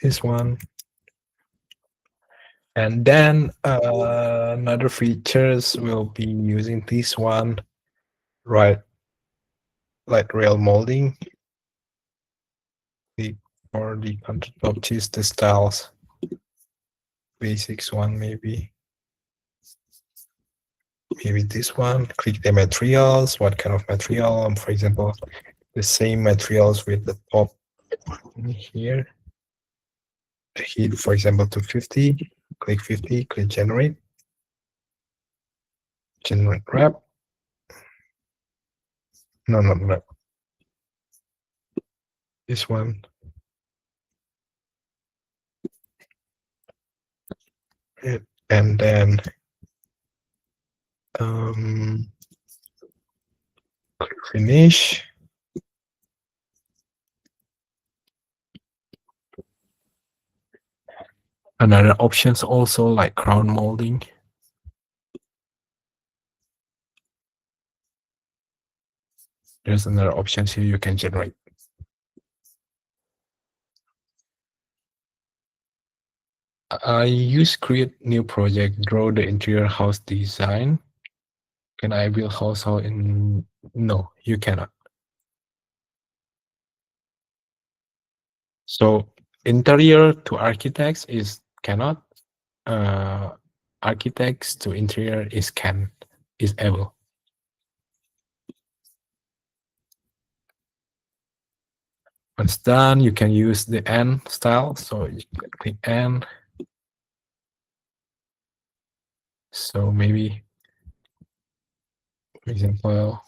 This one. And then another features will be using this one, right? Like rail molding. Or the control choose the styles. Basics one maybe. Maybe this one. Click the materials. What kind of material? For example, the same materials with the top here. The heat, for example, to 50. Click 50. Click generate. Generate wrap. No, not wrap. This one. And then click finish. Another options also like crown molding. There's another option here you can generate. I use create new project, draw the interior house design. Can I build house in? No, you cannot. So interior to architects is cannot. Architects to interior is able. Once done, you can use the N style. So you click N. So maybe, for example,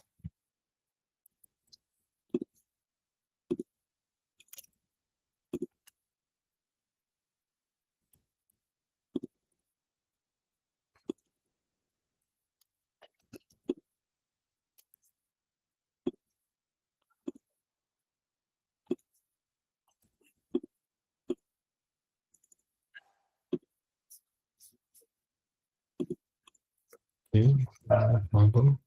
Okay, no problem.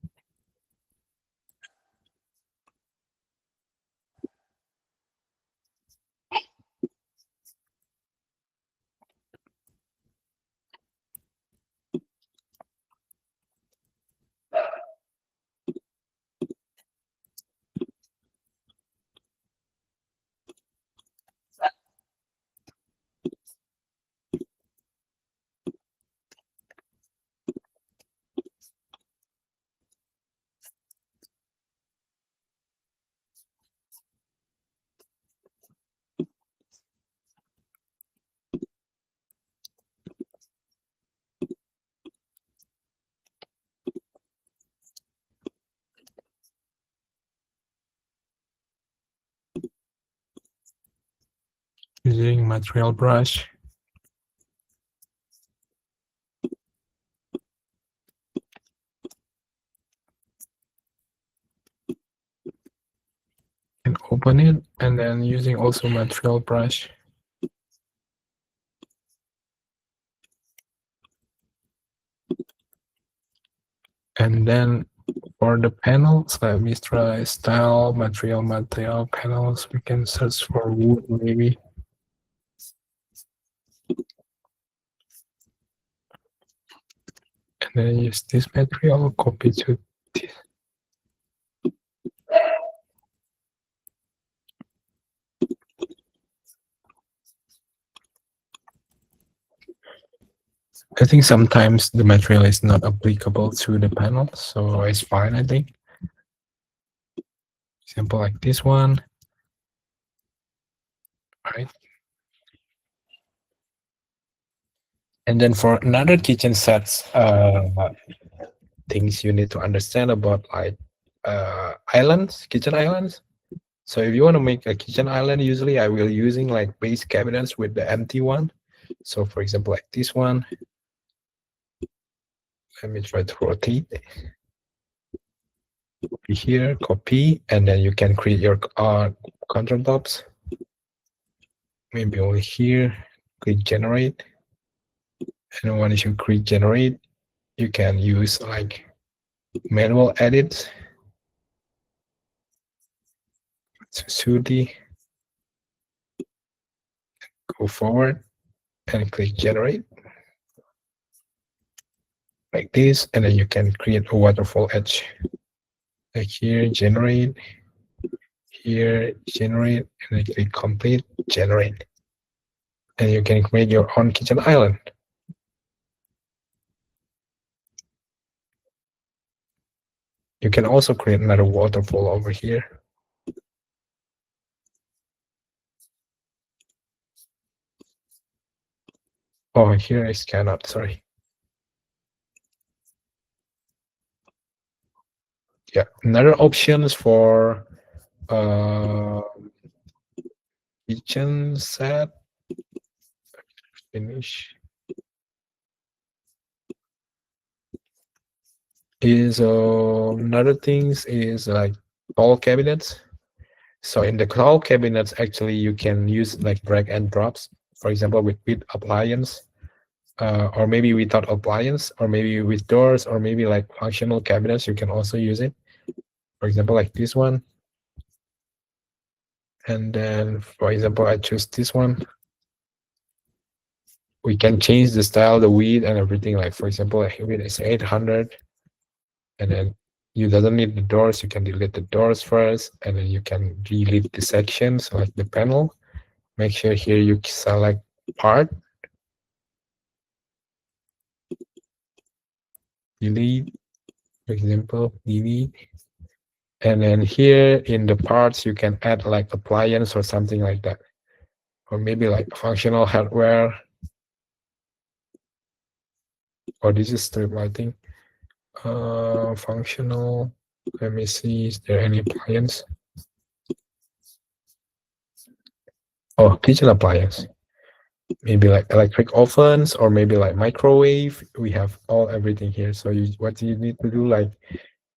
Using material brush. And open it, and then using also material brush. And then for the panels, let me try style, material panels. We can search for wood maybe. And then use this material, copy to this. I think sometimes the material is not applicable to the panel, so it's fine, I think. Example like this one. Right. And then for another kitchen sets, things you need to understand about like islands, kitchen islands. So if you want to make a kitchen island, usually I will using like base cabinets with the empty one. So for example, like this one, let me try to rotate here, copy, and then you can create your countertops. Maybe over here, click generate. And once you click generate, you can use like manual edits. So go forward and click generate like this, and then you can create a waterfall edge. Like here, generate, here, generate, and then click complete, generate. And you can create your own kitchen island. You can also create another waterfall over here. Oh, here is cannot, sorry. Yeah, another options for kitchen set. Finish. Is another things is like tall cabinets. So in the tall cabinets, actually you can use like drag and drops. For example, with appliance, or maybe without appliance, or maybe with doors, or maybe like functional cabinets. You can also use it. For example, like this one. And then, for example, I choose this one. We can change the style, the width, and everything. Like for example, like width is 800, and then you doesn't need the doors. You can delete the doors first, and then you can delete the sections like the panel. Make sure here you select part, delete, for example, delete. And then here in the parts, you can add like appliance or something like that. Or maybe like functional hardware. Or this is strip lighting. Functional. Let me see, is there any appliance? Oh, kitchen appliance. Maybe like electric ovens or maybe like microwave. We have everything here. So what you need to do, like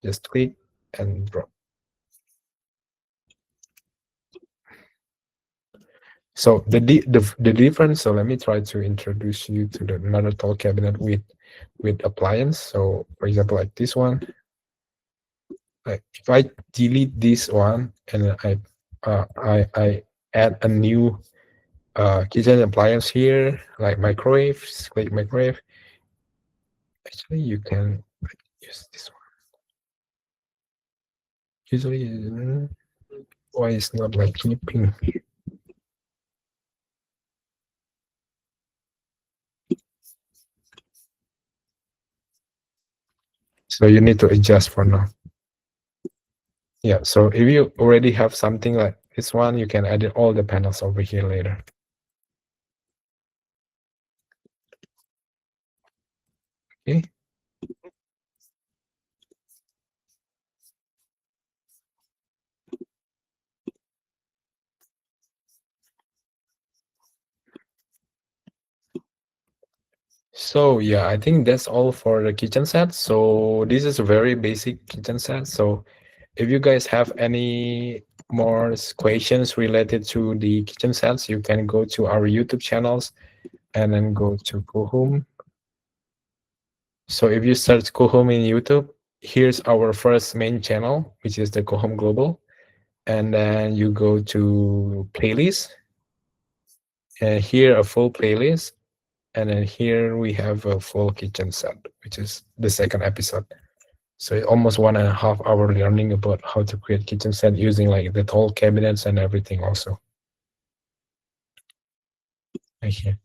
just click and drop. So the difference. So let me try to introduce you to the another tall cabinet with appliance. So for example, like this one, like if I delete this one and then I add a new kitchen appliance here, like microwaves, click microwave. Actually, you can use this one. Usually, why it's not like keeping? So you need to adjust for now. Yeah. So if you already have something like this one, you can edit all the panels over here later. Okay. So yeah, I think that's all for the kitchen set. So this is a very basic kitchen set. So if you guys have any more questions related to the kitchen sets, you can go to our YouTube channels and then go to Coohom. So if you search Coohom in YouTube, here's our first main channel, which is the Coohom Global. And then you go to playlist, and here a full playlist. And then here we have a full kitchen set, which is the second episode. So almost 1.5 hour learning about how to create kitchen set using like the tall cabinets and everything also. Okay.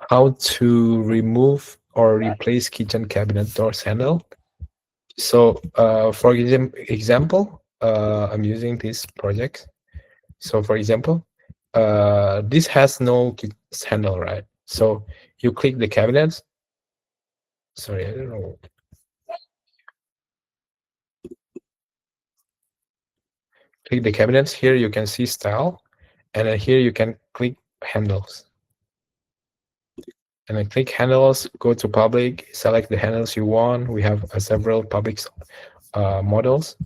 How to remove or replace kitchen cabinet doors handle. So for example, I'm using this project. So for example, this has no handle, right? So you click the cabinets. Sorry, I don't know. Click the cabinets. Here you can see style, and then here you can click handles. And then click handles, go to public, select the handles you want. We have several public models.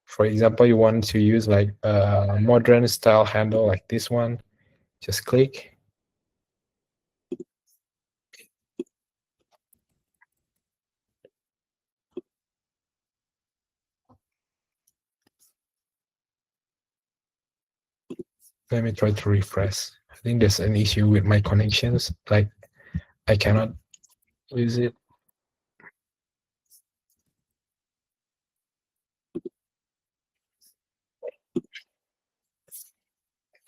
For example, you want to use like a modern style handle like this one. Just click. Let me try to refresh. I think there's an issue with my connections. Like I cannot use it.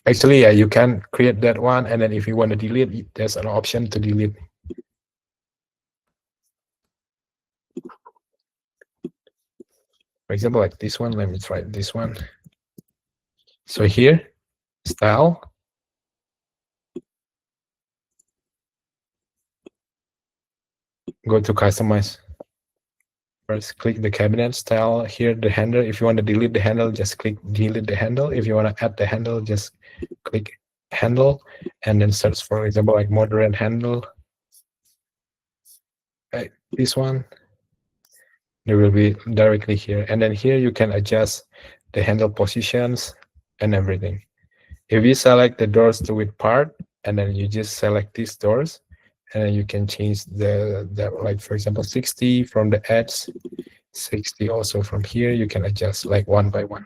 Actually, yeah, you can create that one, and then if you want to delete, there's an option to delete. For example, like this one. Let me try this one. So here, style. Go to customize. First, click the cabinet style. Here, the handle. If you want to delete the handle, just click delete the handle. If you want to add the handle, just click handle, and then search for example like modern handle. This one. They will be directly here, and then here you can adjust the handle positions and everything. If you select the doors to width part, and then you just select these doors, and then you can change the like for example 60 from the edge, 60 also from here. You can adjust like one by one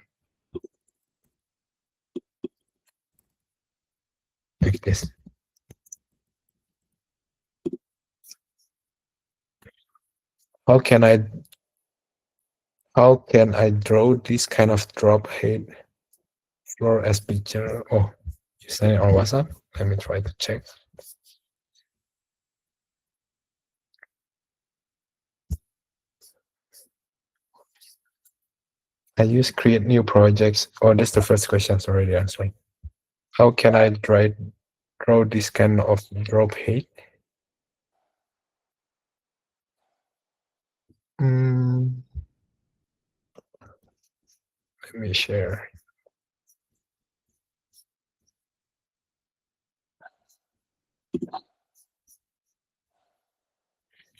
like this. How can I draw this kind of drop height floor as picture? Oh, you send it on WhatsApp. Let me try to check. I use create new projects. Oh, that's the first question. Already answering. How can I draw this kind of drop height? Mm, let me share.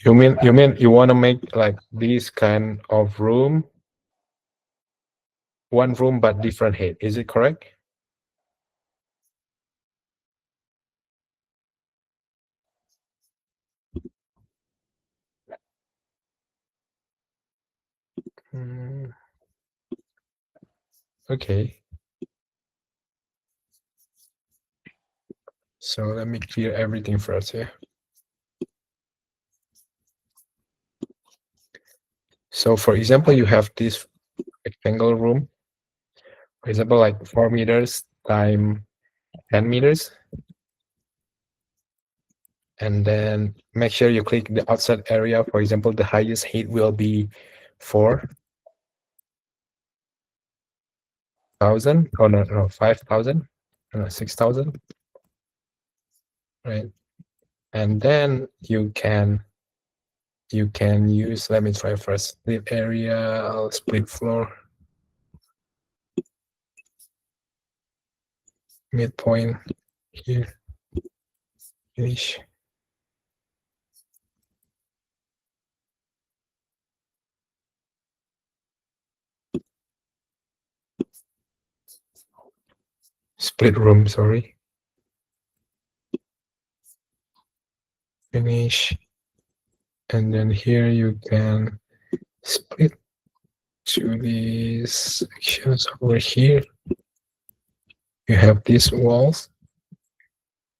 You mean you want to make like this kind of room, one room but different height? Is it correct? Mm, okay. So let me clear everything first here. So for example, you have this rectangle room, for example, like 4 meters times 10 meters. And then make sure you click the outside area. For example, the highest height will be 4,000. Oh, no, 5,000. No, 6,000. Right. And then you can use, let me try first, split area, I'll split floor, midpoint here, finish. Split room, sorry. Finish. And then here you can split to these sections over here. You have these walls.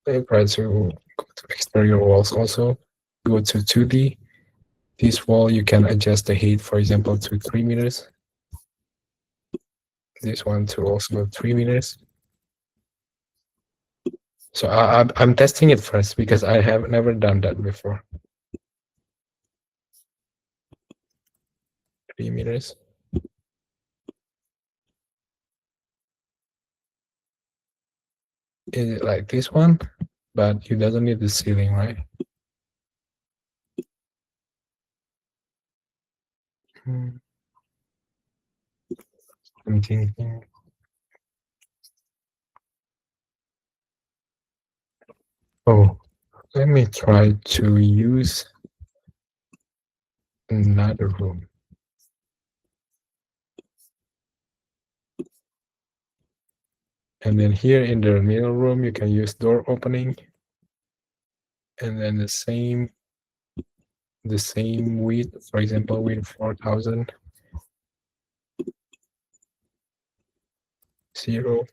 I try to go to exterior walls also. Go to 2D. This wall you can adjust the height, for example, to 3 meters. This one to also 3 meters. So I'm testing it first because I have never done that before. 3 meters. Is it like this one? But it doesn't need the ceiling, right? I'm thinking. Oh, let me try to use another room. And then here in the middle room, you can use door opening. And then the same width, for example, with 4,000. 0.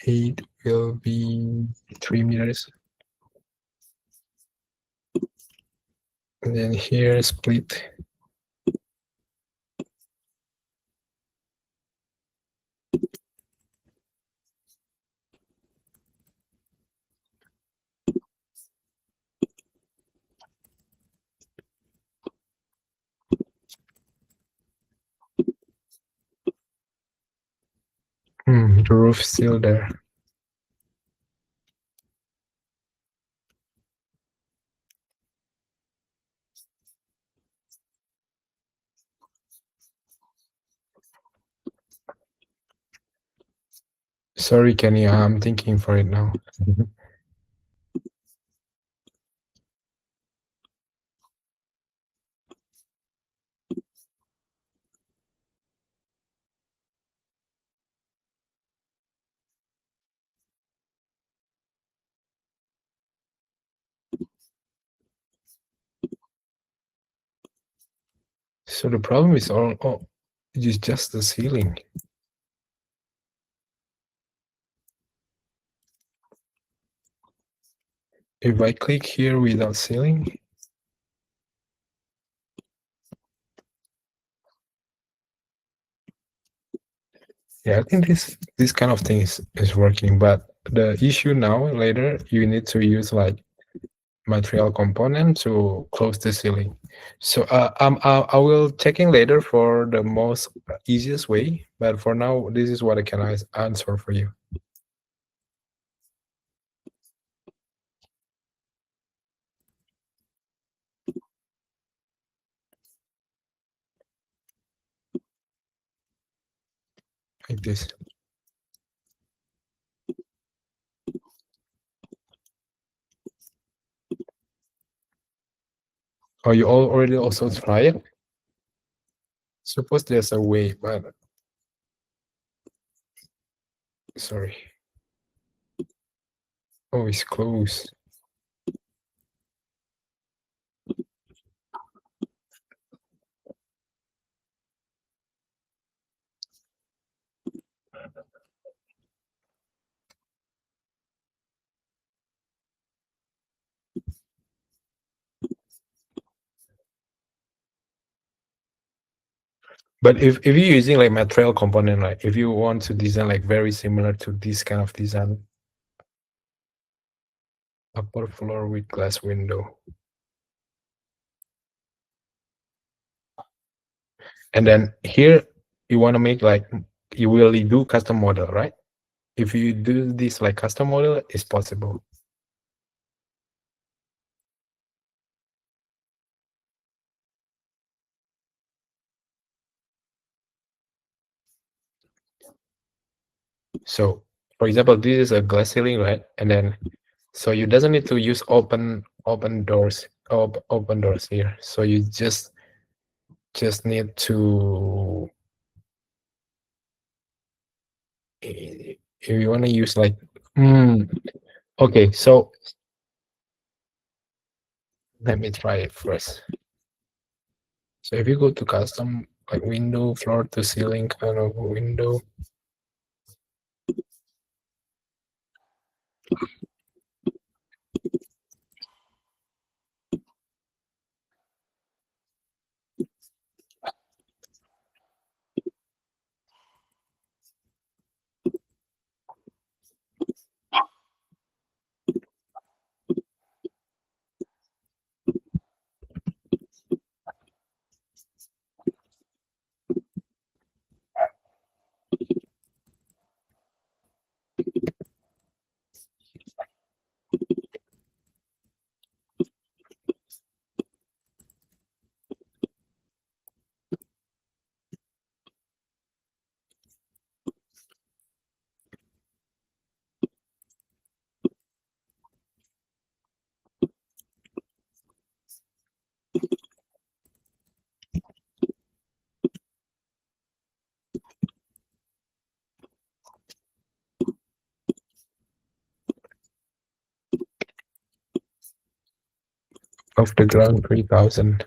Height will be 3 meters. And then here split. The roof still there. Sorry, Kenny, I'm thinking for it now. So the problem is it's just the ceiling. If I click here without ceiling, yeah, I think this kind of thing is working. But the issue now, later, you need to use like material component to close the ceiling. So I will checking later for the most easiest way. But for now, this is what I can answer for you. like this. Oh, you already also try it? Suppose there's a way, but sorry. Oh, it's closed. But if you're using like material component, like if you want to design like very similar to this kind of design, upper floor with glass window, and then here you want to make like you will do custom model, right? If you do this like custom model, it's possible. So, for example, this is a glass ceiling, right? And then, so you doesn't need to use open doors here. So you just need to if you want to use like okay. So let me try it first. So if you go to custom like window, floor to ceiling kind of window, off the ground 3000.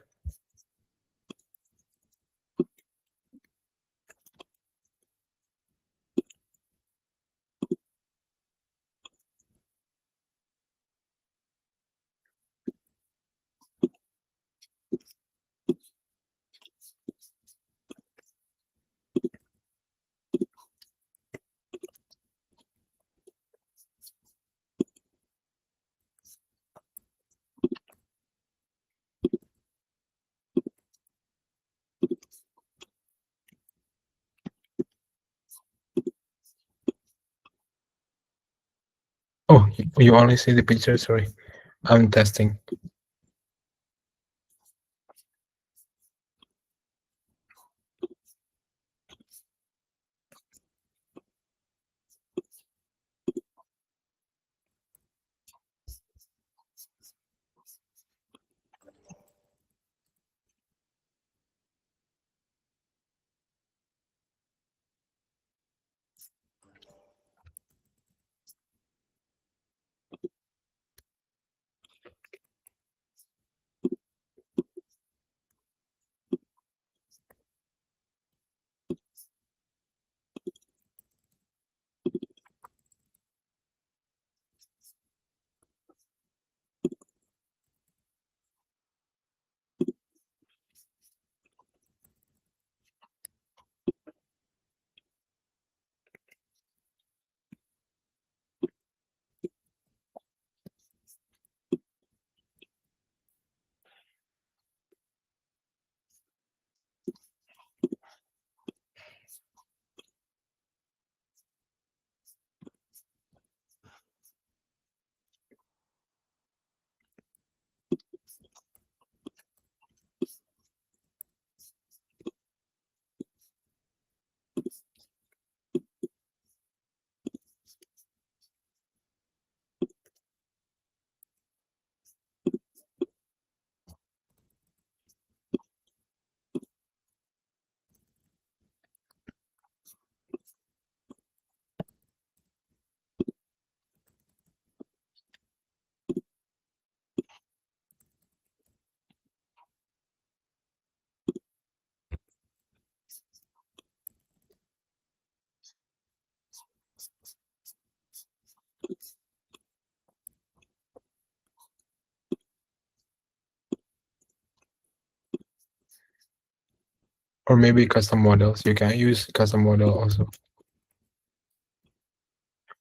Oh, you only see the picture. Sorry, I'm testing. or maybe custom models. You can use custom model also.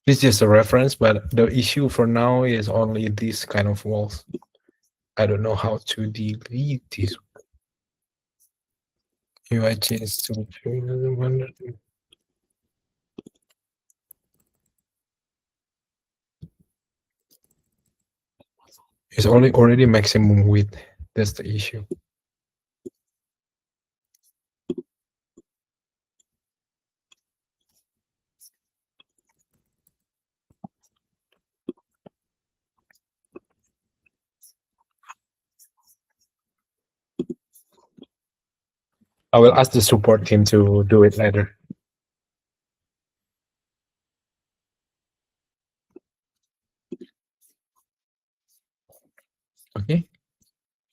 This is just a reference, but the issue for now is only this kind of walls. I don't know how to delete this. If I change to 100, it's only already maximum width. That's the issue. I will ask the support team to do it later. Okay.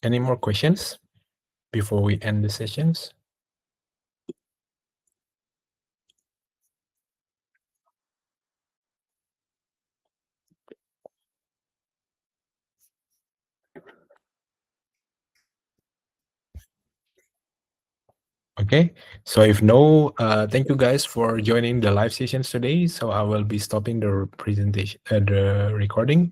Any more questions before we end the sessions? Okay, so if no, thank you guys for joining the live sessions today. So I will be stopping the presentation, the recording.